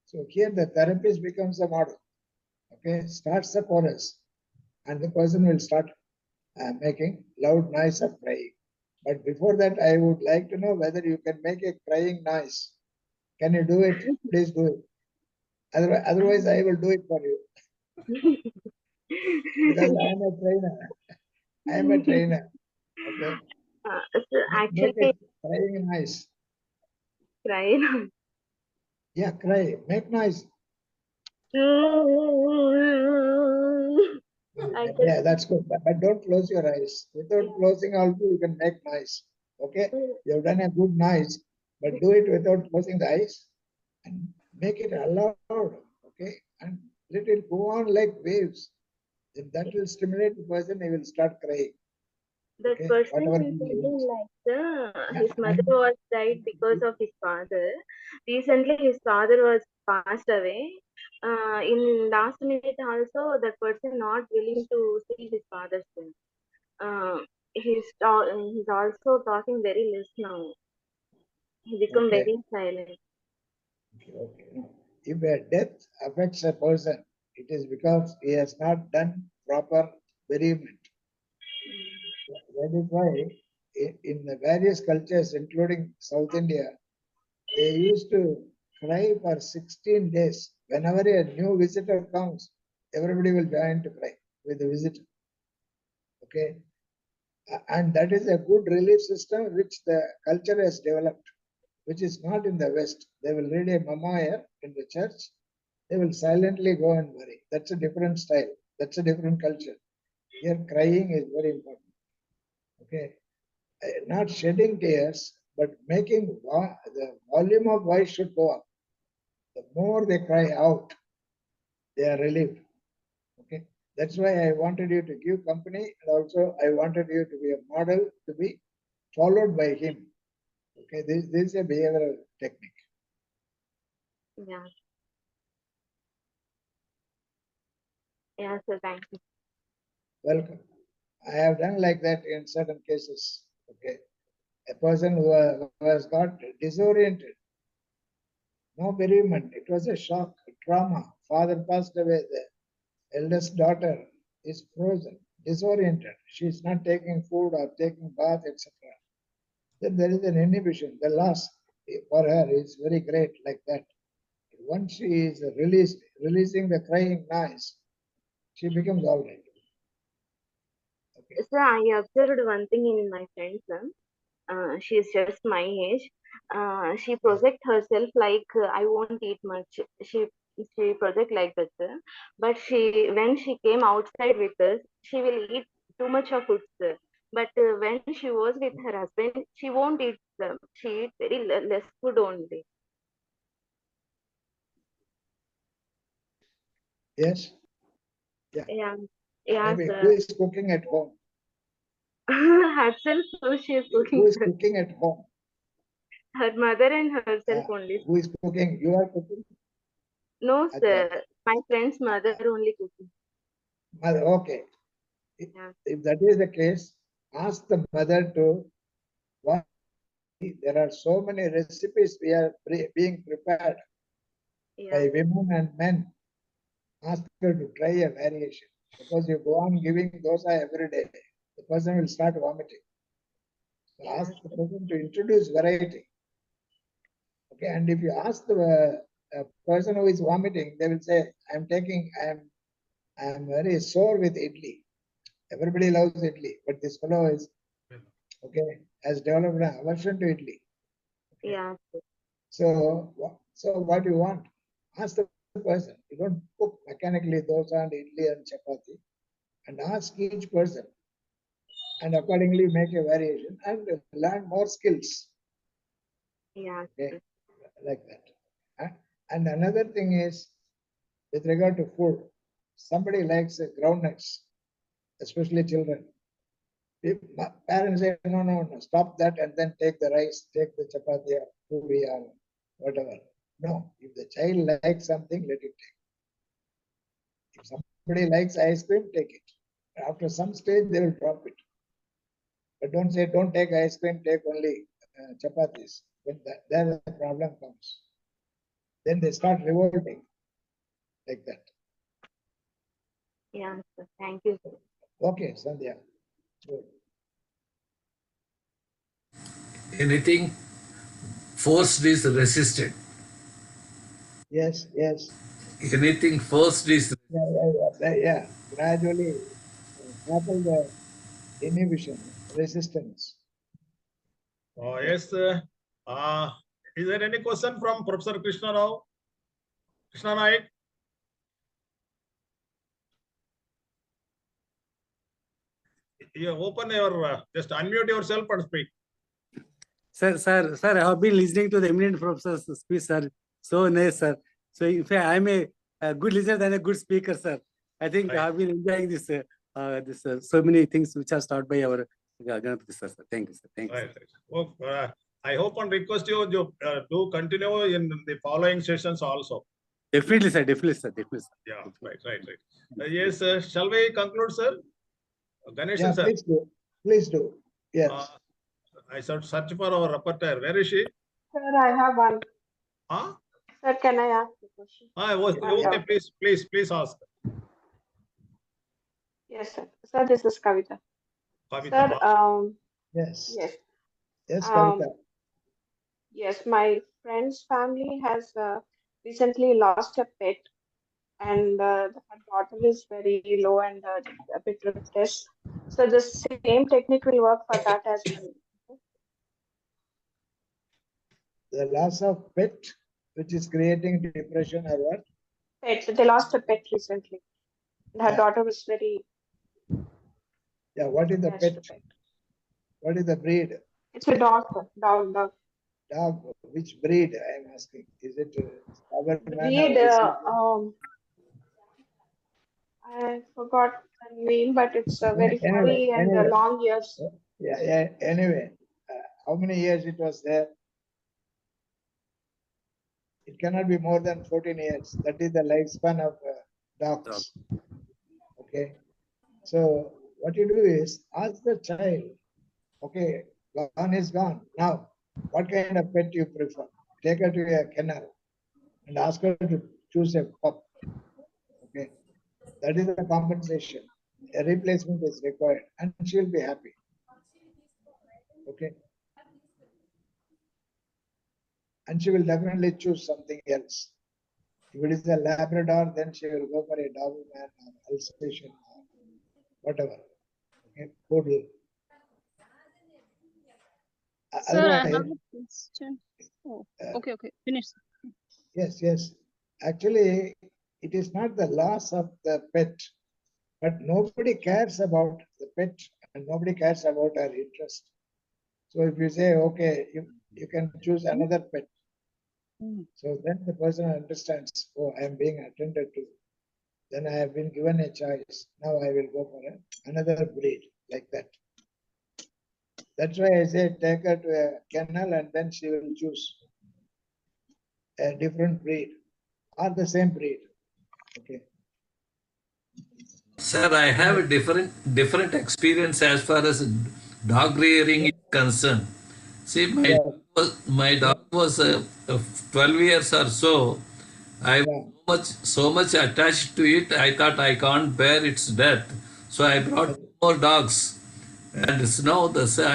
So here the therapist becomes a model. Okay, starts the chorus, and the person will start making loud noise of crying. But before that, I would like to know whether you can make a crying noise. Can you do it? Please do it. Otherwise, I will do it for you because I am a trainer. I am a trainer. Okay. So Make actually, it crying noise. cry. Yeah, cry. Make noise. I can. Yeah, that's good. But don't close your eyes. Without closing also, you can make noise. Okay. You have done a good noise, but do it without closing the eyes and make it aloud. Okay. And let it go on like waves. If that will stimulate the person, he will start crying. That Okay. person Whatever is he telling is. like his Yeah, mother was died because of his father. Recently, his father was passed away. In last minute also, that person not willing to see his father's thing. He's also talking very less now. He become okay. very silent. Okay. If a death affects a person, it is because he has not done proper bereavement. That is why in the various cultures, including South India, they used to cry for 16 days. Whenever a new visitor comes, everybody will join to cry with the visitor. Okay. And that is a good relief system which the culture has developed, which is not in the West. They will read a memoir in the church. They will silently go and bury. That's a different style. That's a different culture. Here, crying is very important. Okay. Not shedding tears, but making the volume of voice should go up. The more they cry out, they are relieved. Okay, that's why I wanted you to give company, and also I wanted you to be a model to be followed by him. Okay, this is a behavioral technique. Yeah. Yeah. So thank you. Welcome. I have done like that in certain cases. Okay, a person who has got disoriented, no bereavement. It was a shock, a trauma. Father passed away. The eldest daughter is frozen, disoriented. She is not taking food or taking bath, etc. Then there is an inhibition, the loss. for her is very great like that. Once she is releasing the crying noise, she becomes all right. Okay. So I observed one thing in my friends. She is just my age. She project herself like I won't eat much. She project like that. But when she came outside with us, she will eat too much of food. But when she was with her husband, she won't eat them. She eats very less food only. Yes. Yeah, yeah, Maybe sir. who is cooking at home? Herself, so she is Who cooking. is cooking at home? Her mother and herself only. Who is cooking? You are cooking? No, Acha, sir. acha. My friend's mother only cooking. Mother, okay. Yeah. If that is the case, ask the mother to what. There are so many recipes we are being prepared Yeah. by women and men. Ask her to try a variation. Suppose you go on giving dosa every day, the person will start vomiting. So Yeah. ask the person to introduce variety. Okay, and if you ask the person who is vomiting, they will say, I'm very sore with idli. Everybody loves idli, but this fellow is, okay, has developed an aversion to idli. Okay. Yeah. So what do you want? Ask the person. You don't cook mechanically dosa and idli and chapati, and ask each person, and accordingly make a variation and learn more skills. Yeah. Okay, like that. And another thing is, with regard to food, somebody likes groundnuts, especially children. If parents say, no, stop that and then take the rice, take the chapati or puri or whatever. No, if the child likes something, let it take. If somebody likes ice cream, take it. After some stage, they will drop it. But don't say, don't take ice cream, take only chapatis. Then the problem comes. Then they start revolting like that. Yeah. Sir. Thank you, sir. Okay, Sandhya. Good. Anything forced is resisted. Yes. Anything forced is Yeah. Gradually tackle the inhibition, resistance. Yes. Is there any question from Professor Krishna Rao? Krishna Naik? You open your, just unmute yourself and speak. Sir, I have been listening to the eminent professor's speech, sir. So nice, sir. So if I am a good listener and a good speaker, sir, I think I have been enjoying this, so many things which are started by our Ganapati, sir. Thank you, sir. Thank you. Right. Well, I hope and request you to do continue in the following sessions also. Definitely, sir. Yeah, right. Yes, shall we conclude, sir? Ganesh, Yeah, sir. please do. Yes. I should search for our rapporteur. Where is she? Sir, I have one. Huh? Sir, can I ask a question? Okay, please ask. Yes, sir. Sir, this is Kavita. Kavita. Sir, Yes. yes. Kavita. Yes, my friend's family has recently lost a pet, and her daughter is very low and a bit restless. So the same technique will work for that as well. The loss of pet, which is creating depression or what? Pet. They lost a pet recently. And her daughter was very what is the attached to pet? What is the breed? It's a dog, sir. Dog. Dog. Which breed? I am asking. Is it Doberman Breed, or I forgot the name, but it's very furry and long ears. Yeah. Anyway, how many years it was there? It cannot be more than 14 years. That is the lifespan of dogs. Okay. So what you do is ask the child, okay, gone is gone. Now, what kind of pet you prefer? Take her to a kennel and ask her to choose a pup. Okay. That is the compensation. A replacement is required and she'll be happy. Okay. and she will definitely choose something else. If it is a Labrador, then she will go for a Doberman or Alsatian or whatever. Okay, poodle. Sir, I have Otherwise, a question. Oh, uh, okay, finish. yes. Actually, it is not the loss of the pet, but nobody cares about the pet and nobody cares about her interest. So if you say, okay, you can choose another pet, so then the person understands, oh, I am being attended to. Then I have been given a choice. Now I will go for another breed like that. That's why I say take her to a kennel and then she will choose a different breed or the same breed. Okay. Sir, I have a different experience as far as dog rearing is concerned. See, Yeah. my dog was 12 years or so. I Yeah. was so much attached to it. I thought I can't bear its death, so I brought two more dogs. And it's now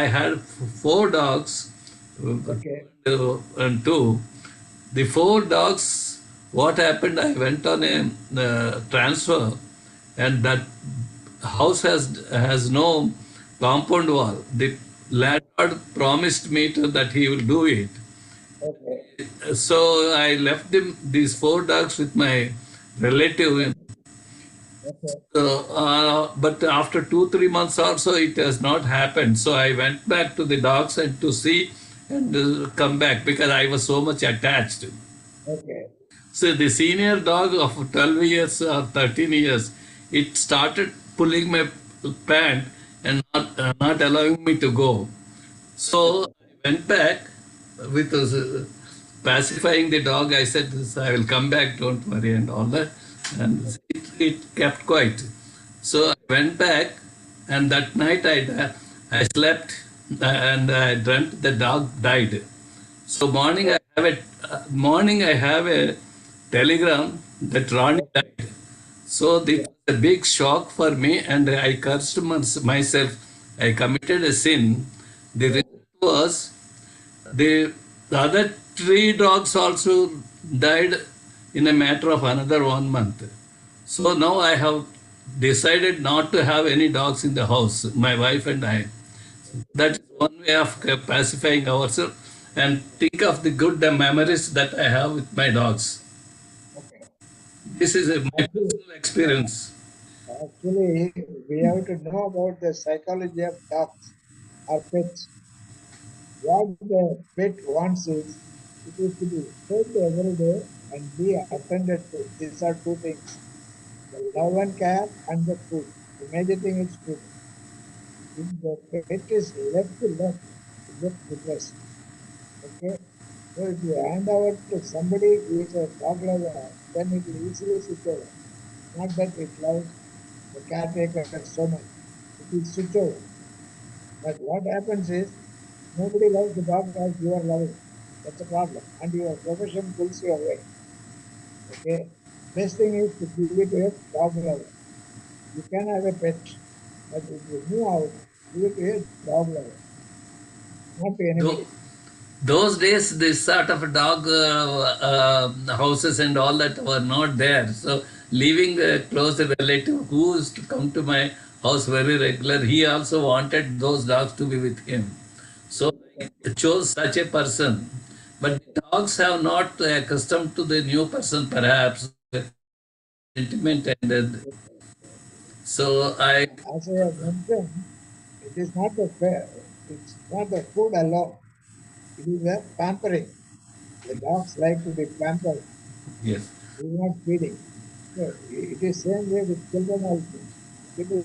I had four dogs, Okay. and two. The four dogs. What happened? I went on a transfer, and that house has no compound wall. The landlord promised me that he will do it. Okay. So I left these four dogs with my relative. Okay. But after 2 3 months also it has not happened. So I went back to the dogs and to see and come back because I was so much attached. Okay. So the senior dog of 12 years or 13 years, it started pulling my pant and not allowing me to go. So I went back with pacifying the dog. I said, I will come back, don't worry, and all that. And it kept quiet. So I went back, and that night I slept and I dreamt the dog died. So morning I have a telegram that Ronnie died. So it was a big shock for me, and I cursed myself. I committed a sin. The result was the other three dogs also died in a matter of another 1 month. So now I have decided not to have any dogs in the house, my wife and I. That's one way of pacifying ourselves and think of the good memories that I have with my dogs. Okay. This is my personal experience. Actually, we have to know about the psychology of dogs or pets. What the pet wants is it is to be fed every day and be attended to. These are two things: the love and care and the food. The major thing is food. If the pet is left to left, it gets depressed. Okay. So if you hand over to somebody who is a dog lover, then it will easily switch over. Not that it loves the caretaker so much. It will switch over. But what happens is nobody loves the dog as you are loving. That's a problem. And your profession pulls you away. Okay. Best thing is to give it to a dog lover. You can have a pet, but if you move out, give it to a dog lover, not to Tho- anybody. Those days, this sort of dog houses and all that were not there. So, leaving a close relative who used to come to my house very regular, he also wanted those dogs to be with him. So, I chose such a person. But the dogs have not accustomed to the new person, perhaps, sentiment, and so I. As I have mentioned, it is not it's not the food alone. It is the pampering. The dogs like to be pampered. Yes. It is not feeding. So it is same way with children also. People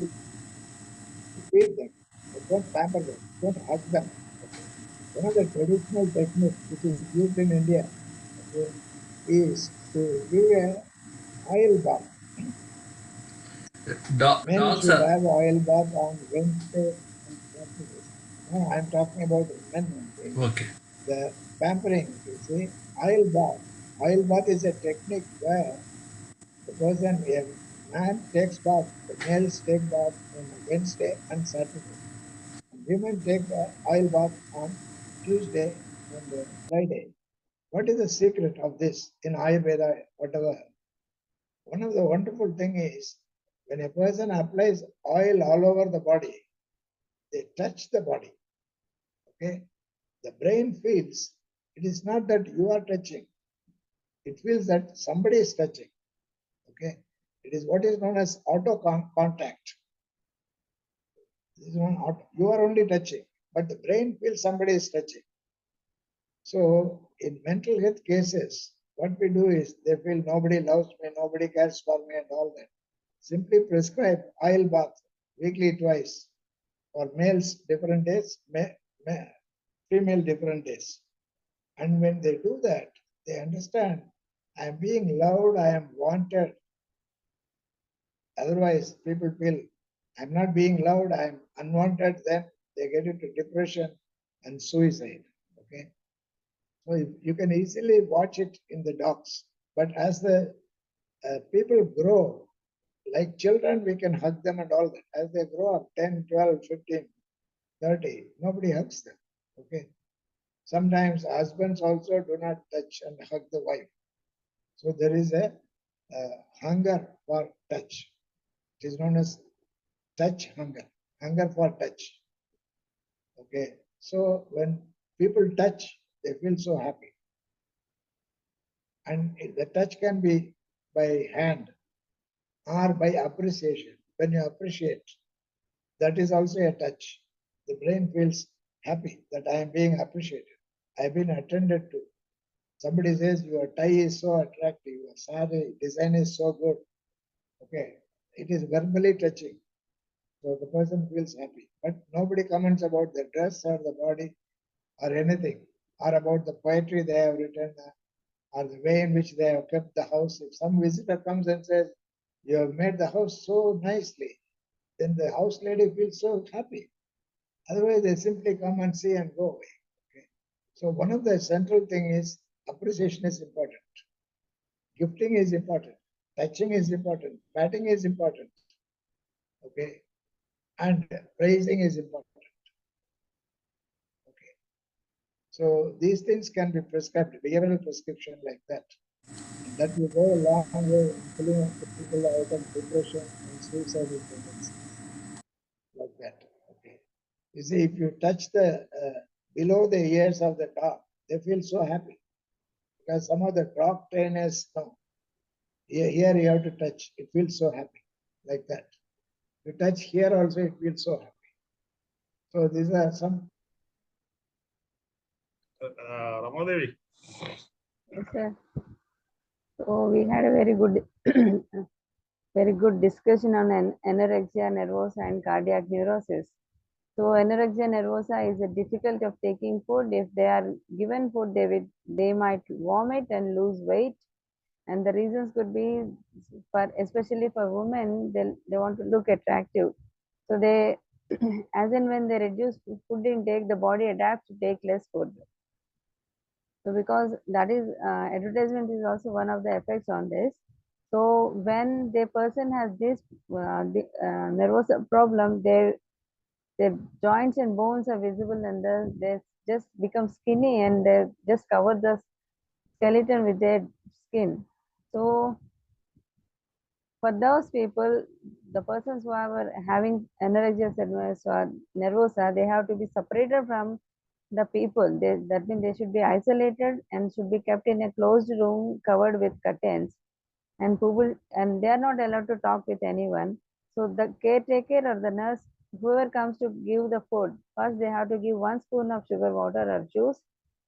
feed them, but don't pamper them, don't hug them. Okay. One of the traditional techniques which is used in India, okay, is to give a oil bath. Men Dogs should are. have oil bath on Wednesday and Saturdays. No, I'm talking about men only. Okay. The pampering, you see, oil bath. Oil bath is a technique where the person, a man takes bath, the males take bath on Wednesday and Saturday. And women take the oil bath on Tuesday and Friday. What is the secret of this in Ayurveda, whatever? One of the wonderful thing is when a person applies oil all over the body, they touch the body. Okay, the brain feels it is not that you are touching; it feels that somebody is touching. Okay, it is what is known as auto contact. This is you are only touching, but the brain feels somebody is touching. So in mental health cases, what we do is they feel nobody loves me, nobody cares for me, and all that. Simply prescribe oil bath weekly twice for males different days, female different days. And when they do that, they understand I am being loved, I am wanted. Otherwise, people feel I'm not being loved, I'm unwanted, then they get into depression and suicide. Okay. So you can easily watch it in the dogs. But as the people grow, like children, we can hug them and all that. As they grow up, 10, 12, 15, 30, nobody hugs them. Okay. Sometimes husbands also do not touch and hug the wife. So there is a hunger for touch. It is known as touch hunger for touch. Okay. So when people touch, they feel so happy. And the touch can be by hand or by appreciation. When you appreciate, that is also a touch. The brain feels happy that I am being appreciated. I have been attended to. Somebody says your tie is so attractive, your saree design is so good. Okay, it is verbally touching. So the person feels happy. But nobody comments about the dress or the body or anything, or about the poetry they have written, or the way in which they have kept the house. If some visitor comes and says, you have made the house so nicely, then the house lady feels so happy. Otherwise, they simply come and see and go away. Okay? So one of the central thing is appreciation is important. Gifting is important. Touching is important. Patting is important. Okay. And praising is important. Okay. So these things can be prescribed, behavioral prescription like that. And that will go a long way in pulling people out of depression and suicidal tendencies. Like that. Okay. You see, if you touch the below the ears of the dog, they feel so happy. Because some of the dog trainers know. Here you have to touch. It feels so happy. Like that. You touch here also, it feels so happy. So these are some. Ramadevi. Yes, sir. So we had a very good, very good discussion on anorexia nervosa and cardiac neurosis. So anorexia nervosa is a difficult of taking food. If they are given food, they might vomit and lose weight. And the reasons could be, especially for women, they want to look attractive. So they, as and when they reduce food intake, the body adapts to take less food. So because that is advertisement is also one of the effects on this. So when the person has this nervous problem, their joints and bones are visible, and they just become skinny, and they just cover the skeleton with their skin. So for those people, the persons who are having anorexia nervosa, they have to be separated from the people. That means they should be isolated and should be kept in a closed room covered with curtains. And they are not allowed to talk with anyone. So the caretaker or the nurse, whoever comes to give the food, first they have to give 1 spoon of sugar water or juice.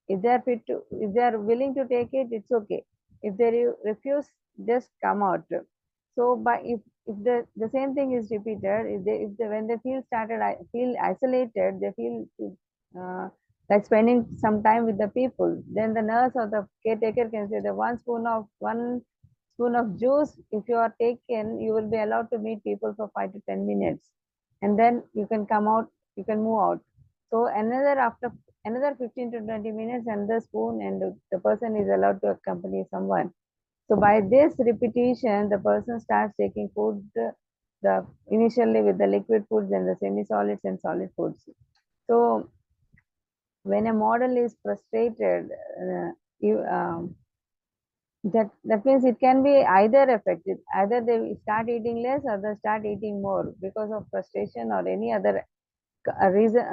If they are willing to take it, it's okay. If they refuse, just come out. So if the same thing is repeated, when they feel isolated, they feel like spending some time with the people, then the nurse or the caretaker can say the 1 spoon of juice, if you are taken, you will be allowed to meet people for 5 to 10 minutes, and then you can come out, you can move out. So after another 15 to 20 minutes, another spoon, and the person is allowed to accompany someone. So by this repetition, the person starts taking food, initially with the liquid foods, then the semi-solids and solid foods. So when a model is frustrated, that means it can be either affected. Either they will start eating less or they start eating more because of frustration or any other reason,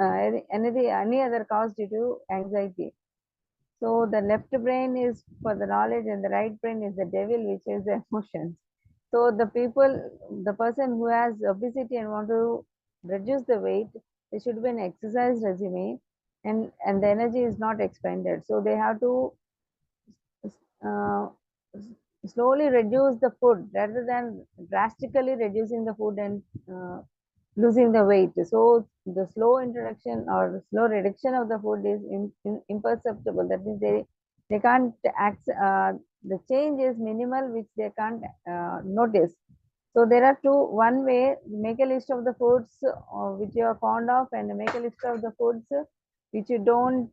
any other cause due to anxiety. So the left brain is for the knowledge and the right brain is the devil, which is the emotions. So the person who has obesity and want to reduce the weight, there should be an exercise regimen, and the energy is not expended. So they have to uh, slowly reduce the food rather than drastically reducing the food and losing the weight. So the slow introduction or slow reduction of the food is imperceptible. That means they can't the change is minimal, which they can't notice. So there are two. One way, make a list of the foods which you are fond of, and make a list of the foods which you don't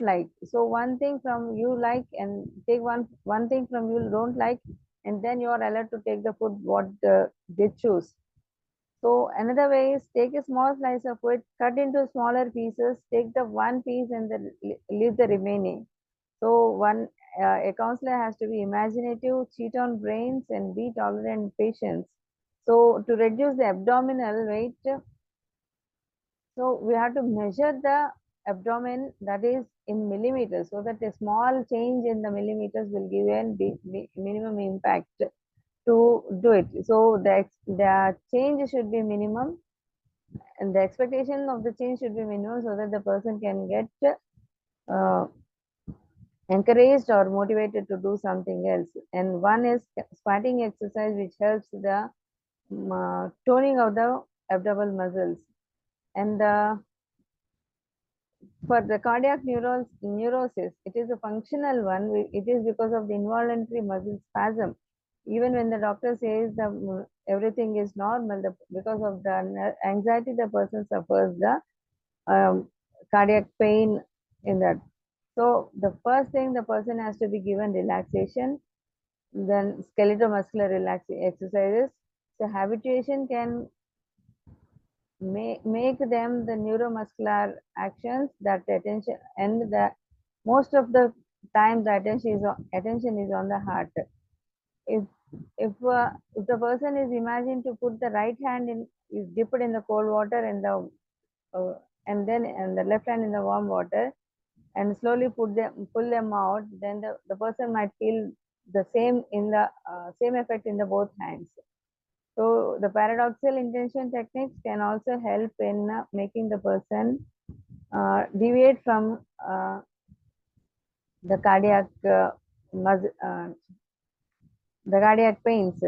like. So one thing from you like, and take one thing from you don't like, and then you are allowed to take the food what they choose. So another way is take a small slice of it, cut into smaller pieces, take the one piece and then leave the remaining. So a counselor has to be imaginative, cheat on brains, and be tolerant and patient. So to reduce the abdominal weight, so we have to measure the abdomen, that is in millimeters, so that a small change in the millimeters will give a minimum impact to do it. So the change should be minimum, and the expectation of the change should be minimum, so that the person can get uh, encouraged or motivated to do something else. And one is squatting exercise, which helps the toning of the abdominal muscles. And for the cardiac neurosis, it is a functional one. It is because of the involuntary muscle spasm. Even when the doctor says everything is normal, because of the anxiety, the person suffers the cardiac pain in that. So the first thing, the person has to be given relaxation, then skeletal-muscular relaxation exercises. So habituation can make them the neuromuscular actions, that attention, and the most of the time the attention is on the heart. If if the person is imagined to put the right hand in, is dipped in the cold water, and then the left hand in the warm water, and slowly pull them out, then the person might feel the same effect in the both hands. So the paradoxical intention techniques can also help in making the person deviate from the the cardiac pains.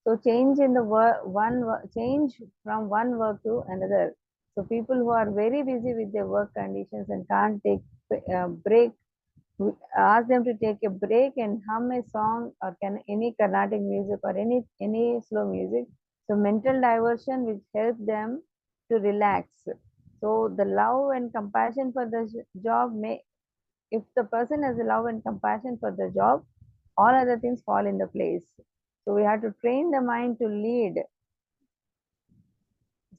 So change in the change from one work to another. So people who are very busy with their work conditions and can't take break, we ask them to take a break and hum a song, or any Carnatic music or any slow music. So mental diversion, which helps them to relax. So the love and compassion for the job if the person has a love and compassion for the job, all other things fall into place. So we have to train the mind to lead.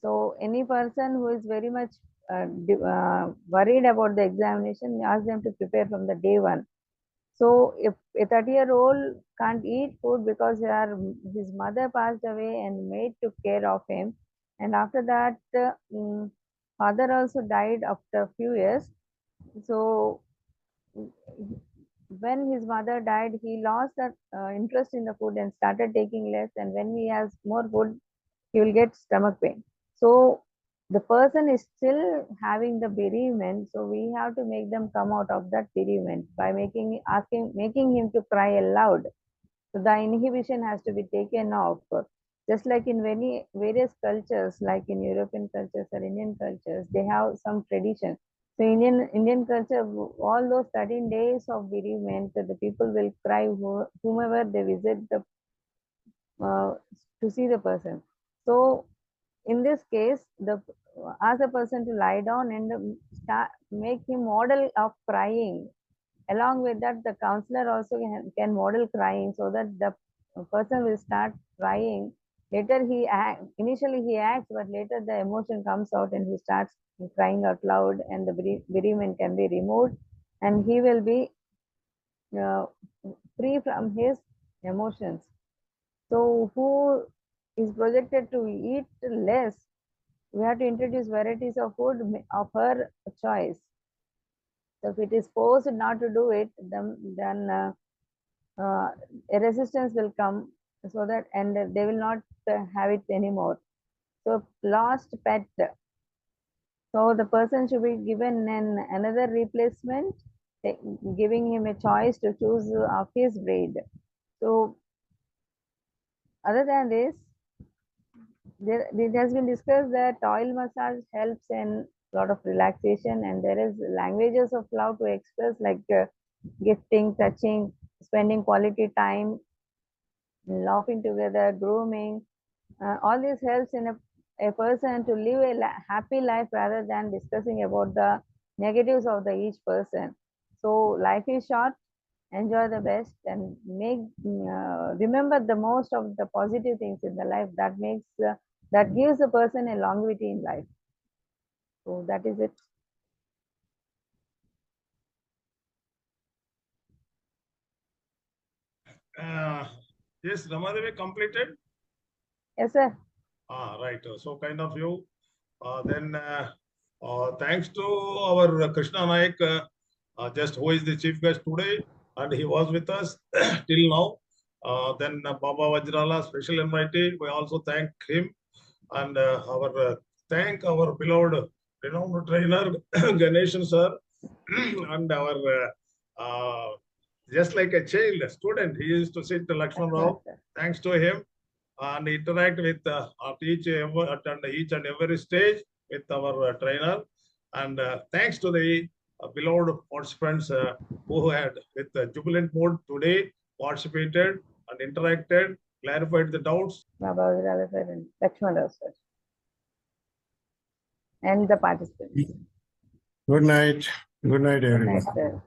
So any person who is very much worried about the examination, ask them to prepare from the day one. So if a 30-year-old can't eat food because his mother passed away and maid took care of him, and after that father also died after a few years. So when his mother died, he lost that interest in the food and started taking less, and when he has more food, he will get stomach pain. So the person is still having the bereavement, so we have to make them come out of that bereavement by making him to cry aloud. So the inhibition has to be taken off. Just like in various cultures, like in European cultures or Indian cultures, they have some tradition. So Indian culture, all those 13 days of bereavement, the people will cry whomever they visit uh, to see the person. So in this case, ask the person to lie down and make him model of crying. Along with that, the counselor also can model crying, so that the person will start crying. Later initially he acts, but later the emotion comes out and he starts crying out loud, and the bereavement can be removed, and he will be uh, free from his emotions. So who is projected to eat less, we have to introduce varieties of food of her choice. So if it is forced not to do it, then a resistance will come, so that, and they will not have it anymore. So lost pet. So the person should be given another replacement, giving him a choice to choose of his breed. So other than this, it has been discussed that oil massage helps in a lot of relaxation, and there is languages of love to express, like gifting, touching, spending quality time, laughing together, grooming. All this helps in a person to live a happy life rather than discussing about the negatives of each person. So life is short, enjoy the best, and remember the most of the positive things in the life that gives a person a longevity in life. So that is it. Yes, Ramadevi completed. Yes, sir. Right. So kind of you. Then thanks to our Krishna Naik, just who is the chief guest today, and he was with us till now. Then Baba Vajrala, special invitee, we also thank him, and thank our beloved renowned trainer Ganeshan sir, and our just like a child, a student, he used to sit to Lakshman Rao. Thanks to him, and interact with at each and every stage with our trainer. And thanks to the beloved participants who had with jubilant mood today participated and interacted, clarified the doubts. Baba Vajrala sir and Lakshman Rao sir, and the participants. Good night. Good night, Good everyone. night, sir.